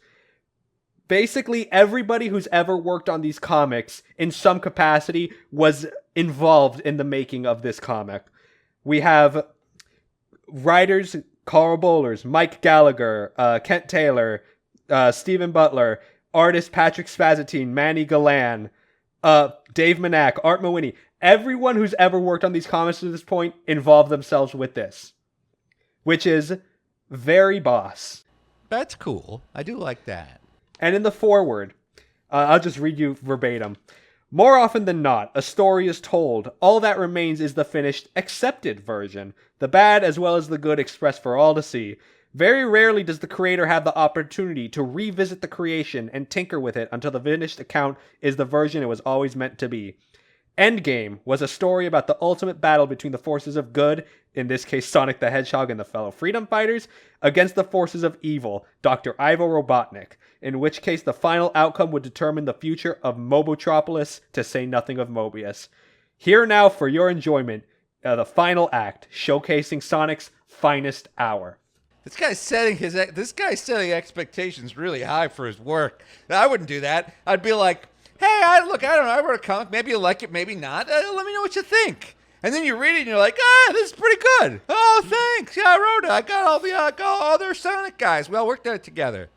Basically, everybody who's ever worked on these comics in some capacity was involved in the making of this comic. We have writers Carl Bowlers, Mike Gallagher, Kent Taylor, Stephen Butler, artist Patrick Spazatine, Manny Galan, Dave Manak, Art Mawini. Everyone who's ever worked on these comics to this point involved themselves with this, which is very boss. That's cool. I do like that. And in the foreword, I'll just read you verbatim. More often than not, a story is told. All that remains is the finished, accepted version. The bad as well as the good expressed for all to see. Very rarely does the creator have the opportunity to revisit the creation and tinker with it until the finished account is the version it was always meant to be. Endgame was a story about the ultimate battle between the forces of good, in this case Sonic the Hedgehog and the fellow freedom fighters, against the forces of evil, Dr. Ivo Robotnik, in which case the final outcome would determine the future of Mobotropolis, to say nothing of Mobius. Here now for your enjoyment, the final act, showcasing Sonic's finest hour. This guy's setting expectations really high for his work. I wouldn't do that. I'd be like, hey, I don't know, I wrote a comic. Maybe you like it, maybe not. Let me know what you think. And then you read it and you're like, this is pretty good. Oh, thanks. Yeah, I wrote it. I got all the other Sonic guys. We all worked on it together.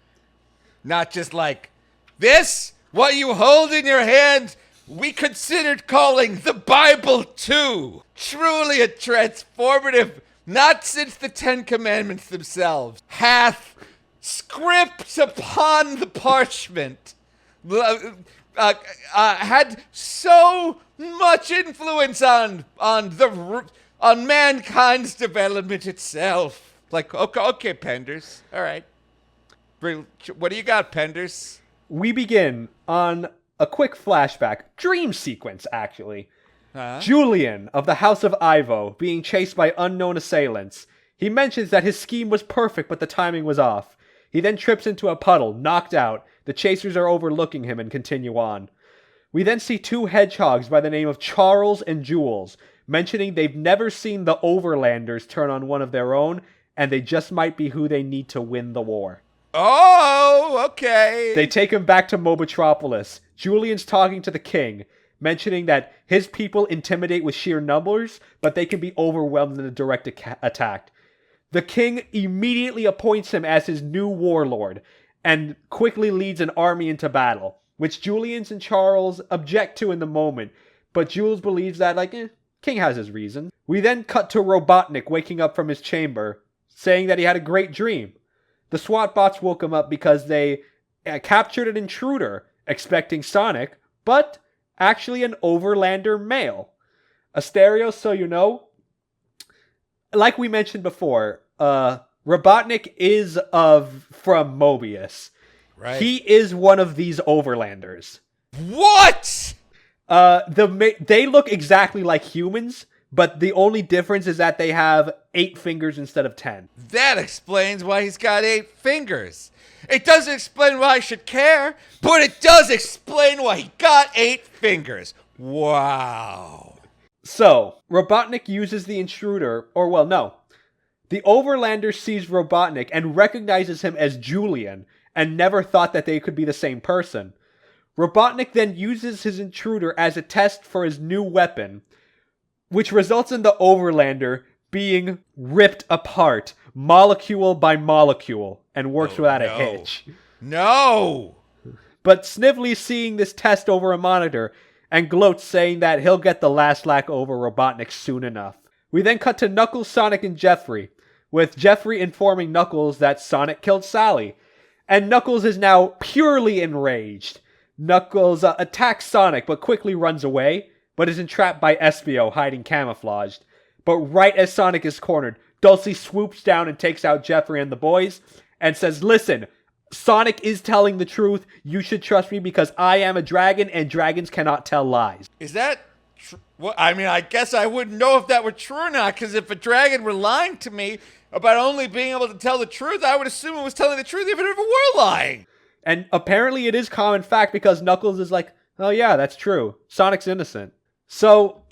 Not just like, this, what you hold in your hand, we considered calling the Bible too. Truly a transformative, not since the Ten Commandments themselves, hath script upon the parchment. Had so much influence on mankind's development itself. Like, okay, Penders. All right. What do you got, Penders? We begin on a quick flashback, dream sequence actually. Julian of the House of Ivo being chased by unknown assailants. He mentions that his scheme was perfect, but the timing was off. He then trips into a puddle, knocked out. The chasers are overlooking him and continue on. We then see two hedgehogs by the name of Charles and Jules mentioning they've never seen the Overlanders turn on one of their own, and they just might be who they need to win the war. Oh, okay. They take him back to Mobotropolis. Julian's talking to the king, mentioning that his people intimidate with sheer numbers, but they can be overwhelmed in a direct attack. The king immediately appoints him as his new warlord, and quickly leads an army into battle, which Julians and Charles object to in the moment, but Jules believes that, king has his reason. We then cut to Robotnik waking up from his chamber, saying that he had a great dream. The SWAT bots woke him up because they captured an intruder, expecting Sonic, but actually an Overlander male. Asterios, so you know, like we mentioned before, Robotnik is from Mobius. Right. He is one of these Overlanders. What? They look exactly like humans, but the only difference is that they have 8 fingers instead of 10. That explains why he's got 8 fingers. It doesn't explain why I should care, but it does explain why he got 8 fingers. Wow. So, Robotnik uses the intruder, the Overlander sees Robotnik and recognizes him as Julian, and never thought that they could be the same person. Robotnik then uses his intruder as a test for his new weapon, which results in the Overlander being ripped apart, molecule by molecule, and works without a hitch. No! But Snively's seeing this test over a monitor, and gloats, saying that he'll get the last lack over Robotnik soon enough. We then cut to Knuckles, Sonic, and Jeffrey, with Jeffrey informing Knuckles that Sonic killed Sally, and Knuckles is now purely enraged. Knuckles attacks Sonic, but quickly runs away, but is entrapped by Espio, hiding camouflaged. But right as Sonic is cornered, Dulcie swoops down and takes out Jeffrey and the boys, and says, "Listen, Sonic is telling the truth. You should trust me because I am a dragon, and dragons cannot tell lies." Is that true? Well, I mean, I guess I wouldn't know if that were true or not, because if a dragon were lying to me about only being able to tell the truth, I would assume it was telling the truth even if it were lying. And apparently it is common fact, because Knuckles is like, "Oh yeah, that's true. Sonic's innocent." So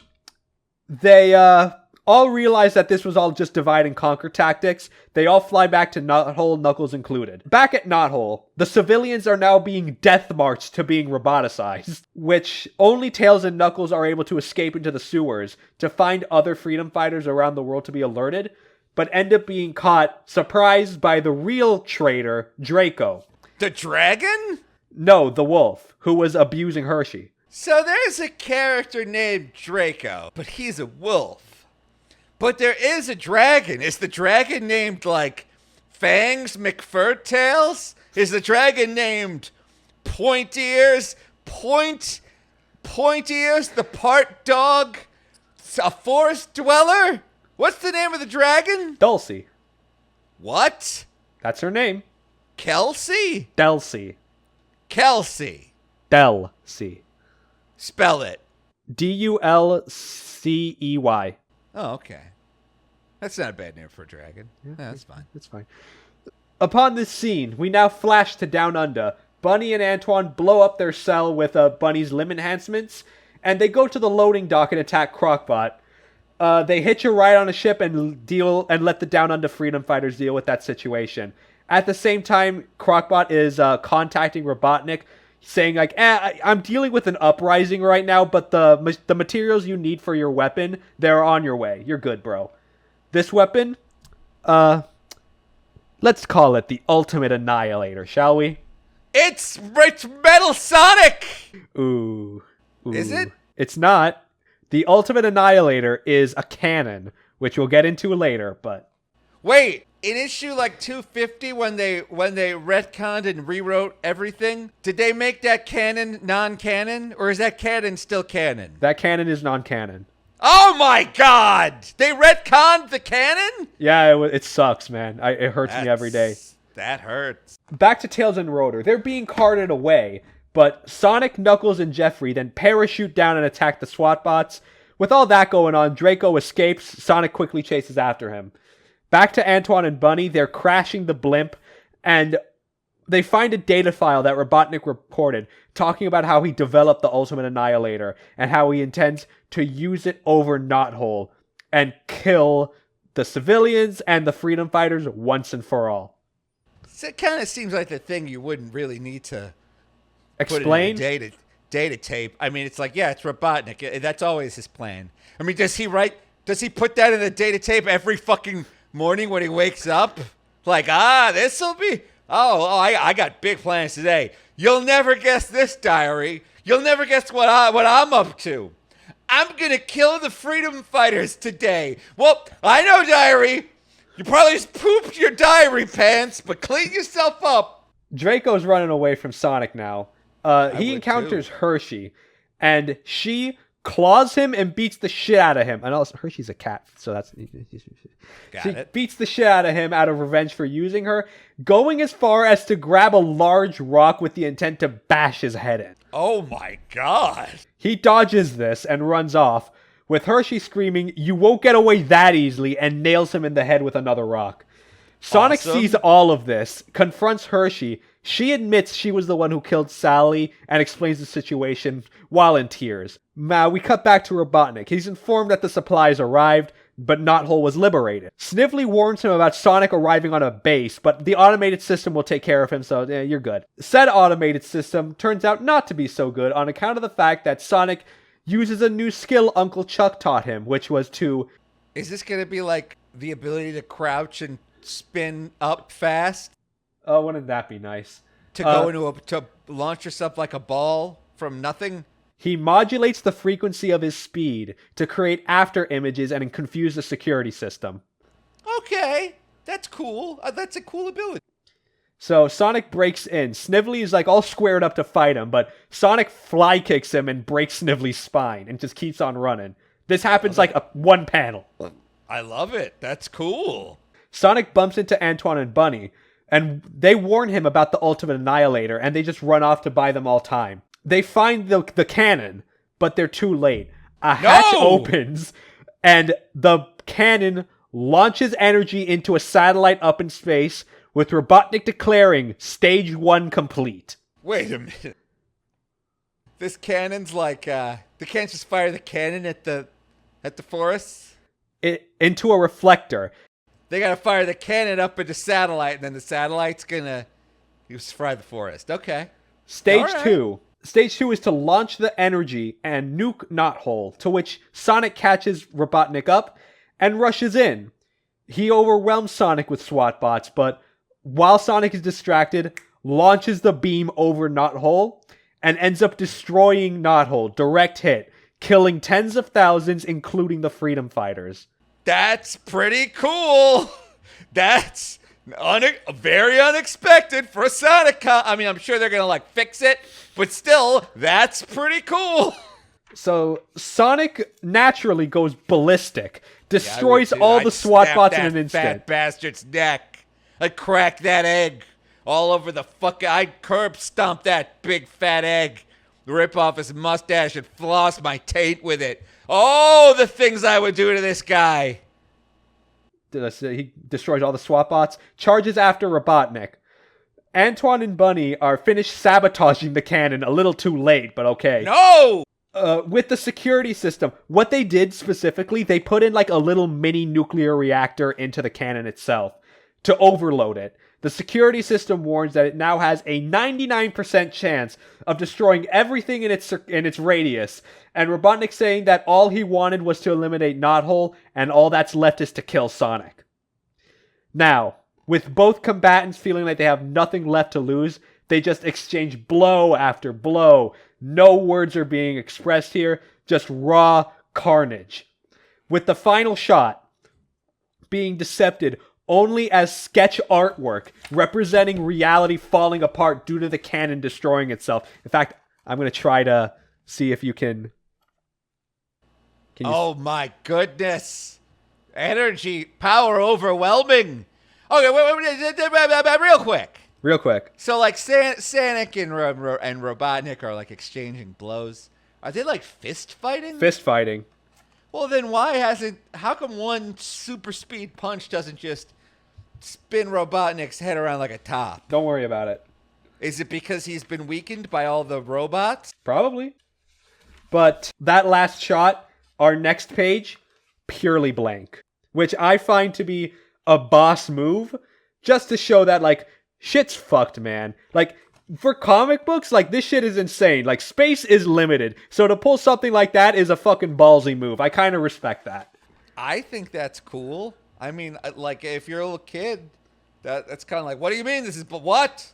they all realize that this was all just divide and conquer tactics. They all fly back to Knothole, Knuckles included. Back at Knothole, the civilians are now being death marched to being roboticized, which only Tails and Knuckles are able to escape into the sewers to find other freedom fighters around the world to be alerted, but end up being caught, surprised by the real traitor, Draco. The dragon? No, the wolf, who was abusing Hershey. So there's a character named Draco, but he's a wolf. But there is a dragon. Is the dragon named, Fangs McFurtails? Is the dragon named Point Ears? Point Ears, the part dog? A forest dweller? What's the name of the dragon? Dulcie. What? That's her name. Kelsey? Delcy. Kelsey. Delcy. Spell it. Dulcey. Oh, okay. That's not a bad name for a dragon. Yeah, that's fine. That's fine. Upon this scene, we now flash to Down Under. Bunny and Antoine blow up their cell with Bunny's limb enhancements, and they go to the loading dock and attack Crocbot. They hitch a ride on a ship and let the Down Under freedom fighters deal with that situation. At the same time, Crocbot is contacting Robotnik, saying I'm dealing with an uprising right now, but the materials you need for your weapon, they're on your way. You're good, bro. This weapon, let's call it the Ultimate Annihilator, shall we? It's Metal Sonic! Ooh. Is it? It's not. The Ultimate Annihilator is a cannon, which we'll get into later, but... Wait, in issue 250, when they retconned and rewrote everything, did they make that canon non-canon, or is that canon still canon? That canon is non-canon. Oh my god! They retconned the canon? Yeah, it sucks, man. It hurts me every day. That hurts. Back to Tails and Rotor. They're being carted away, but Sonic, Knuckles, and Jeffrey then parachute down and attack the SWAT bots. With all that going on, Draco escapes. Sonic quickly chases after him. Back to Antoine and Bunny. They're crashing the blimp, and They find a data file that Robotnik reported talking about how he developed the Ultimate Annihilator and how he intends to use it over Knothole and kill the civilians and the freedom fighters once and for all. So it kind of seems like the thing you wouldn't really need to Explain? put in a data tape. I mean, it's like, yeah, it's Robotnik. That's always his plan. I mean, does he put that in the data tape every fucking morning when he wakes up? Like, this'll be... I got big plans today. You'll never guess this, diary. You'll never guess what I'm up to. I'm going to kill the freedom fighters today. Well, I know, diary. You probably just pooped your diary pants, but clean yourself up. Draco's running away from Sonic now. He encounters Hershey, and she claws him and beats the shit out of him. And also, Hershey's a cat, so that's... She beats the shit out of him out of revenge for using her, going as far as to grab a large rock with the intent to bash his head in. Oh my god. He dodges this and runs off, with Hershey screaming, "You won't get away that easily," and nails him in the head with another rock. Sonic sees all of this, confronts Hershey. She admits she was the one who killed Sally and explains the situation while in tears. Now we cut back to Robotnik. He's informed that the supplies arrived, but Knothole was liberated. Snively warns him about Sonic arriving on a base, but the automated system will take care of him, so you're good. Said automated system turns out not to be so good on account of the fact that Sonic uses a new skill Uncle Chuck taught him, which was to... Is this going to be like the ability to crouch and spin up fast? Oh, wouldn't that be nice? To to launch yourself like a ball from nothing? He modulates the frequency of his speed to create after images and confuse the security system. Okay, that's cool. That's a cool ability. So Sonic breaks in. Snively is like all squared up to fight him, but Sonic fly kicks him and breaks Snively's spine and just keeps on running. This happens like one panel. I love it. That's cool. Sonic bumps into Antoine and Bunny, and they warn him about the Ultimate Annihilator, and they just run off to buy them all time. They find the cannon, but they're too late. A hatch opens, and the cannon launches energy into a satellite up in space, with Robotnik declaring Stage 1 complete. Wait a minute. This cannon's like, they can't just fire the cannon at the forest? Into a reflector. They gotta fire the cannon up into satellite, and then the satellite's gonna fry the forest. Okay. Stage 2. Stage 2 is to launch the energy and nuke Knothole, to which Sonic catches Robotnik up and rushes in. He overwhelms Sonic with SWAT bots, but while Sonic is distracted, launches the beam over Knothole and ends up destroying Knothole. Direct hit, killing tens of thousands, including the freedom fighters. That's pretty cool. That's very unexpected for a Sonic. I mean, I'm sure they're going to like fix it, but still, that's pretty cool. So Sonic naturally goes ballistic, destroys all the SWAT bots in an instant. Fat bastard's neck. I'd crack that egg all over the I'd curb stomp that big fat egg, rip off his mustache, and floss my taint with it. Oh, the things I would do to this guy. He destroys all the SWAT bots, charges after Robotnik. Antoine and Bunny are finished sabotaging the cannon a little too late, but okay. No! With the security system, what they did specifically, they put in like a little mini nuclear reactor into the cannon itself to overload it. The security system warns that it now has a 99% chance of destroying everything in its radius, and Robotnik saying that all he wanted was to eliminate Knothole, and all that's left is to kill Sonic. Now, with both combatants feeling like they have nothing left to lose, they just exchange blow after blow. No words are being expressed here, just raw carnage. With the final shot being decepted only as sketch artwork representing reality falling apart due to the cannon destroying itself. In fact, I'm going to try to see if you can oh my goodness. Energy, power overwhelming. Okay, wait, real quick. So like Sonic and Robotnik are like exchanging blows. Are they like fist fighting? Fist fighting. Well then how come one super speed punch doesn't just spin Robotnik's head around like a top? Don't worry about it. Is it because he's been weakened by all the robots? Probably. But that last shot, our next page, purely blank. Which I find to be a boss move, just to show that, like, shit's fucked, man. Like, for comic books, like, this shit is insane. Like, space is limited. So to pull something like that is a fucking ballsy move. I kind of respect that. I think that's cool. I mean, like, if you're a little kid, that's kind of like, what do you mean this is, but what?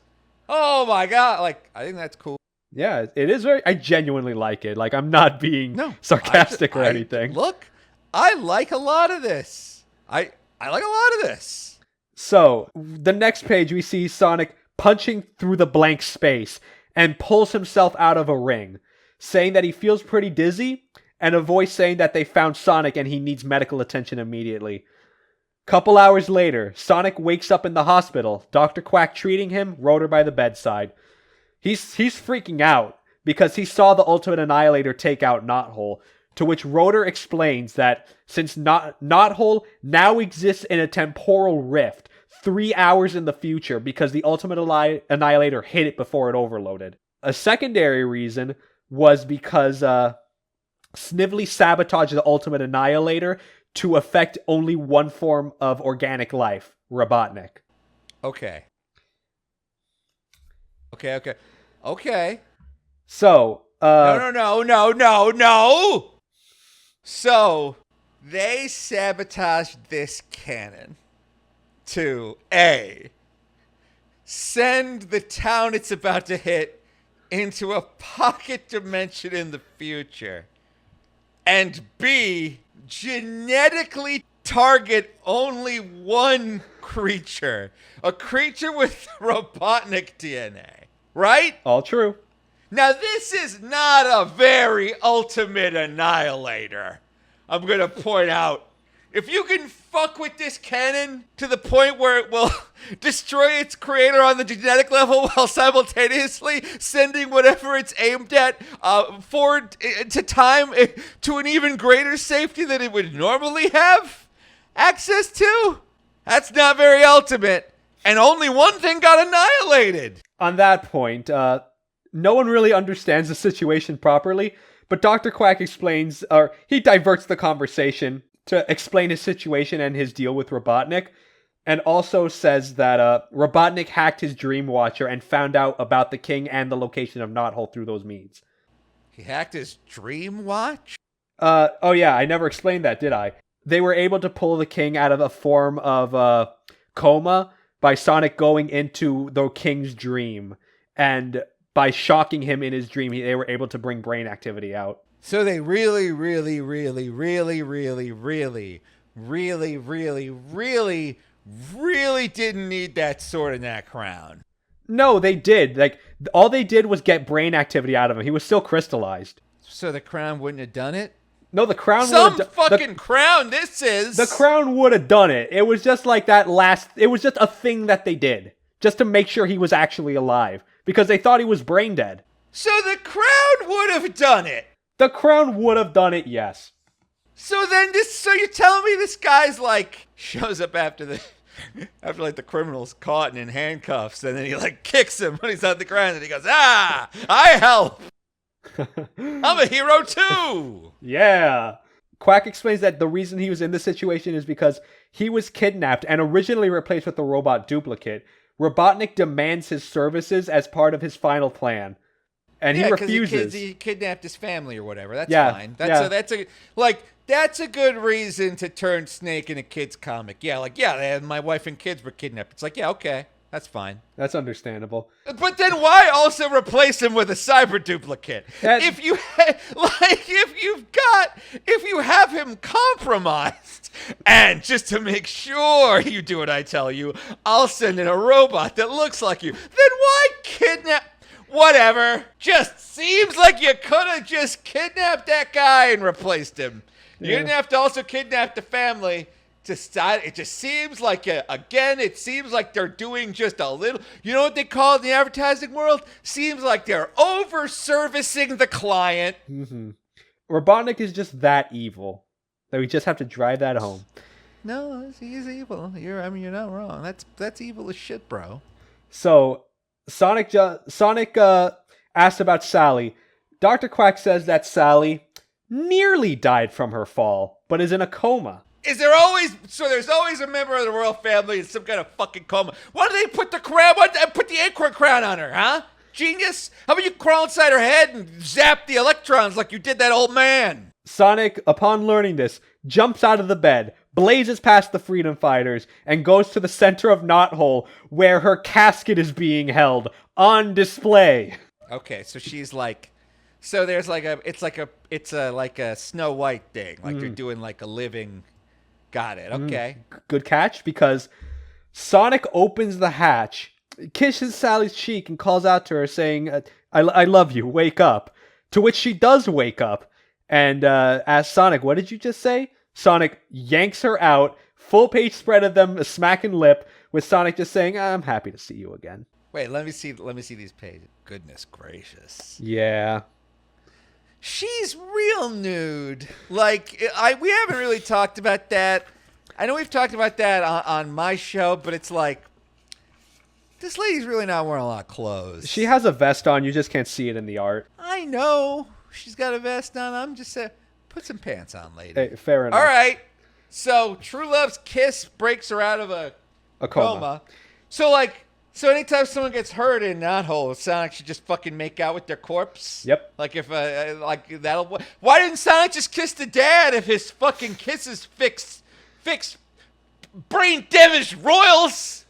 Oh my God. Like, I think that's cool. Yeah, it is very, I genuinely like it. Like, I'm not being sarcastic or anything. Look, I like a lot of this. I like a lot of this. So, the next page, we see Sonic punching through the blank space and pulls himself out of a ring, saying that he feels pretty dizzy, and a voice saying that they found Sonic and he needs medical attention immediately. Couple hours later, Sonic wakes up in the hospital, Dr. Quack treating him, Rotor by the bedside. He's freaking out because he saw the Ultimate Annihilator take out Knothole, to which Rotor explains that since Knothole now exists in a temporal rift 3 hours in the future because the Ultimate Annihilator hit it before it overloaded. A secondary reason was because Snively sabotaged the Ultimate Annihilator to affect only one form of organic life, Robotnik. Okay. So, No. So, they sabotaged this cannon to A, send the town it's about to hit into a pocket dimension in the future, and B, genetically target only one creature, a creature with Robotnik DNA, right? all true. Now, this is not a very Ultimate Annihilator. I'm going to point out. If you can fuck with this cannon to the point where it will destroy its creator on the genetic level while simultaneously sending whatever it's aimed at forward to time to an even greater safety than it would normally have access to, that's not very ultimate. And only one thing got annihilated. On that point, no one really understands the situation properly, but Dr. Quack explains, or he diverts the conversation to explain his situation and his deal with Robotnik, and also says that Robotnik hacked his Dream Watcher and found out about the king and the location of Knothole through those means. He hacked his Dream Watch? Oh yeah, I never explained that, did I? They were able to pull the king out of a form of coma by Sonic going into the king's dream, and by shocking him in his dream, they were able to bring brain activity out. So they really didn't need that sword and that crown. No, they did. Like, all they did was get brain activity out of him. He was still crystallized. So the crown wouldn't have done it? No, the crown crown this is. The crown would have done it. It was just like that it was just a thing that they did. Just to make sure he was actually alive. Because they thought he was brain dead. So the crown would have done it? The crown would have done it, yes. So you're telling me this guy's like, shows up after like the criminal's caught and in handcuffs, and then he like kicks him when he's on the ground, and he goes, I help. I'm a hero too. Yeah. Quack explains that the reason he was in this situation is because he was kidnapped and originally replaced with a robot duplicate. Robotnik demands his services as part of his final plan. And he refuses. He kidnapped his family or whatever. That's fine. That's a good reason to turn Snake in a kid's comic. My wife and kids were kidnapped. It's like, yeah, okay. That's fine. That's understandable. But then why also replace him with a cyber duplicate? If you have him compromised, and just to make sure you do what I tell you, I'll send in a robot that looks like you. Then why kidnap? Whatever. Just seems like you could have just kidnapped that guy and replaced him. You didn't have to also kidnap the family. It just seems like, it seems like they're doing just a little, you know what they call it in the advertising world? Seems like they're over-servicing the client. Mm-hmm. Robotnik is just that evil. That we just have to drive that home. No, he's evil. You're not wrong. That's evil as shit, bro. So, Sonic asked about Sally. Dr. Quack says that Sally nearly died from her fall, but is in a coma. There's always a member of the royal family in some kind of fucking coma. Why do they put the acorn crown on her, huh? Genius? How about you crawl inside her head and zap the electrons like you did that old man? Sonic, upon learning this, jumps out of the bed, blazes past the freedom fighters, and goes to the center of Knothole, where her casket is being held on display. Okay, so she's like, so there's like it's a Snow White thing, like they're doing like a living. Got it. Okay. Good catch, because Sonic opens the hatch, kisses Sally's cheek, and calls out to her saying, I love you, wake up. To which she does wake up, and asks Sonic, what did you just say? Sonic yanks her out, full page spread of them smacking lip, with Sonic just saying, I'm happy to see you again. Wait, let me see these pages. Goodness gracious. Yeah. She's real nude. Like, we haven't really talked about that. I know we've talked about that on my show, but it's like, this lady's really not wearing a lot of clothes. She has a vest on, you just can't see it in the art. I know. She's got a vest on. I'm just saying, put some pants on, lady. Hey, fair enough. All right. So, True Love's kiss breaks her out of a coma. So anytime someone gets hurt in Knothole, Sonic should just fucking make out with their corpse. Yep. Like if like that'll. Why didn't Sonic just kiss the dad if his fucking kisses fix brain damaged royals?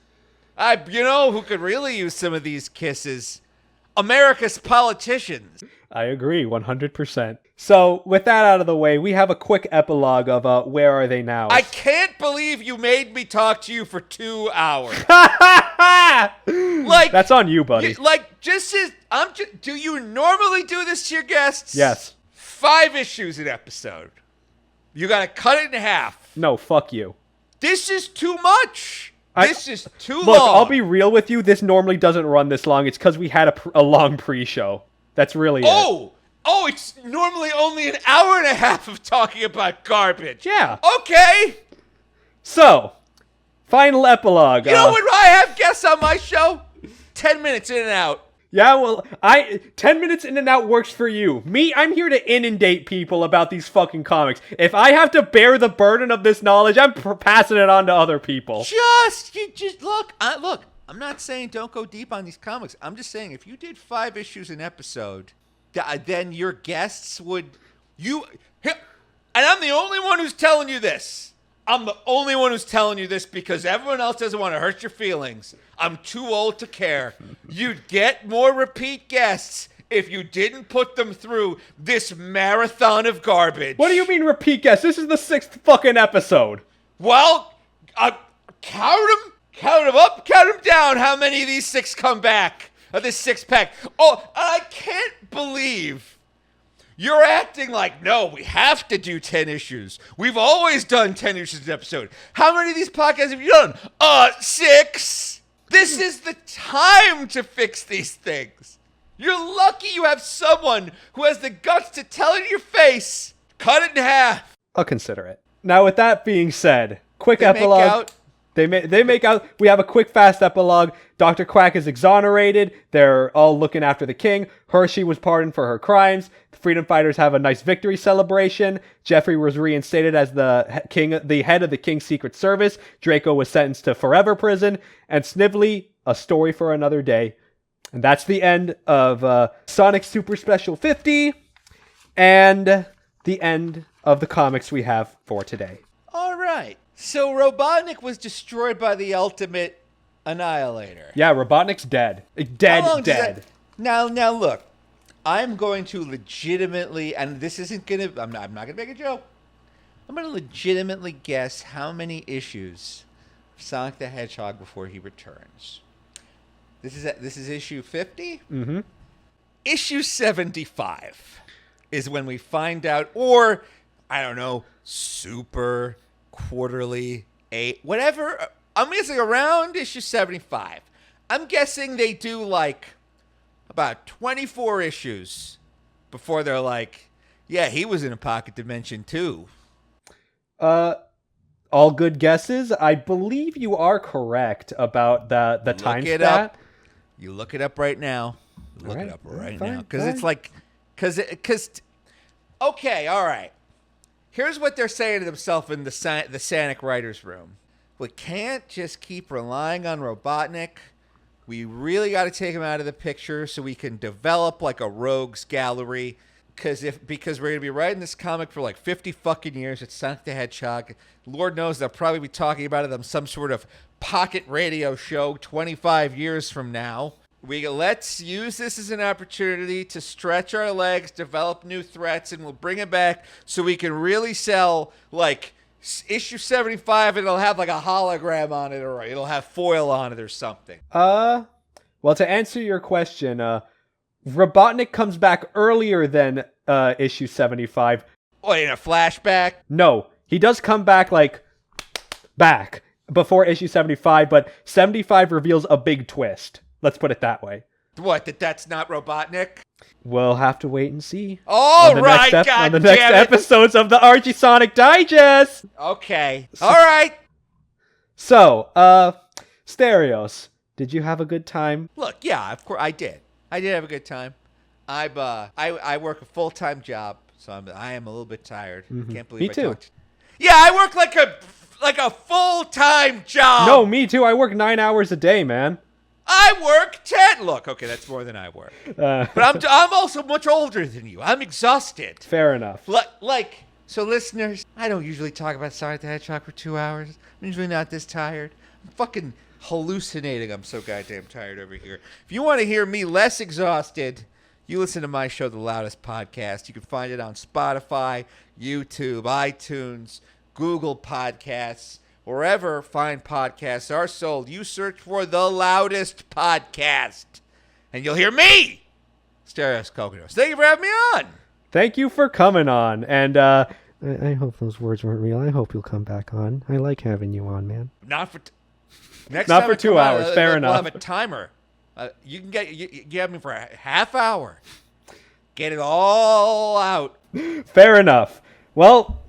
Who could really use some of these kisses? America's politicians. I agree, 100%. So, with that out of the way, we have a quick epilogue of Where Are They Now? I can't believe you made me talk to you for 2 hours. Like, that's on you, buddy. Do you normally do this to your guests? Yes. 5 issues an episode. You gotta cut it in half. No, fuck you. This is too much. This is too long. Look, I'll be real with you. This normally doesn't run this long. It's because we had a long pre-show. That's really it. Oh, it's normally only an hour and a half of talking about garbage. Yeah. Okay. So, final epilogue. You know when I have guests on my show? 10 minutes in and out. Yeah, well, 10 minutes in and out works for you. Me, I'm here to inundate people about these fucking comics. If I have to bear the burden of this knowledge, I'm passing it on to other people. Look, I'm not saying don't go deep on these comics. I'm just saying if you did 5 issues an episode, then your guests would... And I'm the only one who's telling you this. I'm the only one who's telling you this because everyone else doesn't want to hurt your feelings. I'm too old to care. You'd get more repeat guests if you didn't put them through this marathon of garbage. What do you mean repeat guests? This is the 6th fucking episode. Well, count them up, count them down. How many of these 6 come back? Of this 6-pack. Oh, I can't believe you're acting like, no, we have to do 10 issues. We've always done 10 issues an episode. How many of these podcasts have you done? 6. This is the time to fix these things. You're lucky you have someone who has the guts to tell it in your face. Cut it in half. I'll consider it. Now, with that being said, quick epilogue. They make out. We have a quick, fast epilogue. Dr. Quack is exonerated. They're all looking after the king. Hershey was pardoned for her crimes. The freedom fighters have a nice victory celebration. Jeffrey was reinstated as the head of the king's secret service. Draco was sentenced to forever prison. And Snively, a story for another day. And that's the end of Sonic Super Special 50. And the end of the comics we have for today. All right. So Robotnik was destroyed by the ultimate annihilator. Yeah, Robotnik's dead. Dead. Now look, I'm going to legitimately, and this isn't gonna, I'm not gonna make a joke. I'm gonna legitimately guess how many issues of Sonic the Hedgehog before he returns. This is issue 50. Mm-hmm. Issue 75 is when we find out, or I don't know, Super Quarterly 8, whatever. I'm guessing around issue 75. I'm guessing they do like about 24 issues before they're like, yeah, he was in a pocket dimension too. All good guesses. I believe you are correct about the time stat. You look it up right now. Look it up right now. Because it's like, okay, all right. Here's what they're saying to themselves in the Sanic writer's room. We can't just keep relying on Robotnik. We really got to take him out of the picture so we can develop like a rogues gallery. Because we're going to be writing this comic for like 50 fucking years. It's Sonic the Hedgehog. Lord knows they'll probably be talking about it on some sort of pocket radio show 25 years from now. Let's use this as an opportunity to stretch our legs, develop new threats, and we'll bring it back so we can really sell like issue 75 and it'll have like a hologram on it or it'll have foil on it or something. Well, to answer your question, Robotnik comes back earlier than issue 75. Oh, in a flashback? No, he does come back back before issue 75, but 75 reveals a big twist. Let's put it that way. What, that's not Robotnik? We'll have to wait and see. All right, on the next episodes of the Archie Sonic Digest. Okay. All right. So, Stereos, did you have a good time? Look, yeah, of course I did. I did have a good time. I work a full-time job, so I am a little bit tired. Can't believe Me too. Yeah, I work like a full-time job. No, me too. I work 9 hours a day, man. I work 10. Look, okay, that's more than I work. But I'm also much older than you. I'm exhausted. Fair enough. So listeners, I don't usually talk about Sonic the Hedgehog for 2 hours. I'm usually not this tired. I'm fucking hallucinating. I'm so goddamn tired over here. If you want to hear me less exhausted, you listen to my show, The Loudest Podcast. You can find it on Spotify, YouTube, iTunes, Google Podcasts. Wherever fine podcasts are sold, you search for The Loudest Podcast, and you'll hear me, Stereos Kokonos. Thank you for having me on. Thank you for coming on, and I hope those words weren't real. I hope you'll come back on. I like having you on, man. Not for 2 hours. Fair enough. We'll have a timer. You can get me for a half hour. Get it all out. Fair enough. Well,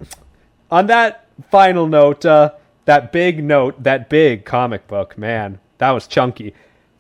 on that final note, that big comic book, man, that was chunky.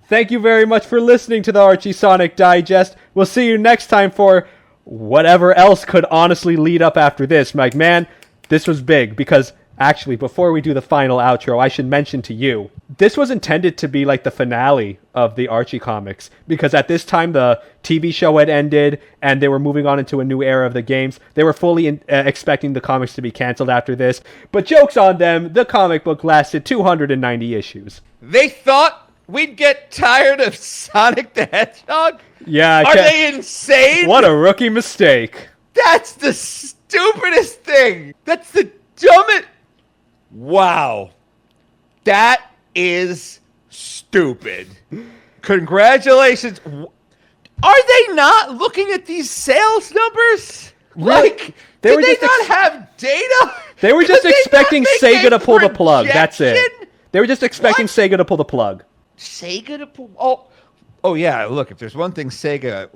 Thank you very much for listening to the Archie Sonic Digest. We'll see you next time for whatever else could honestly lead up after this. Like, man, this was big because actually, before we do the final outro, I should mention to you, this was intended to be like the finale of the Archie comics, because at this time the TV show had ended and they were moving on into a new era of the games. They were fully expecting the comics to be canceled after this, but joke's on them, the comic book lasted 290 issues. They thought we'd get tired of Sonic the Hedgehog? Yeah. Are they insane? What a rookie mistake. That's the stupidest thing. That's the dumbest. Wow. That is stupid. Congratulations. Are they not looking at these sales numbers? Like, did they not have data? They were just expecting Sega to pull the plug. That's it. They were just expecting Sega to pull the plug. Sega to pull? Oh yeah, look, if there's one thing Sega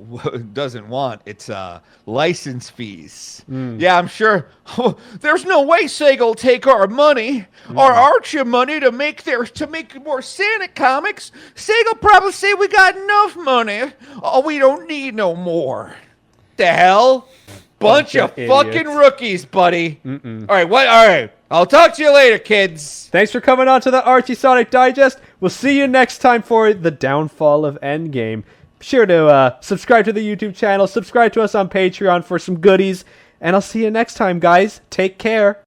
doesn't want, it's license fees. Yeah, I'm sure. There's no way Sega will take our money, our Archie money, to make more Sonic comics. Sega will probably say we got enough money. Oh, we don't need no more. The hell? Bunch of fucking rookies, buddy. All right, what? All right. I'll talk to you later, kids. Thanks for coming on to the Archie Sonic Digest. We'll see you next time for the downfall of Endgame. Be sure to subscribe to the YouTube channel, subscribe to us on Patreon for some goodies, and I'll see you next time, guys. Take care.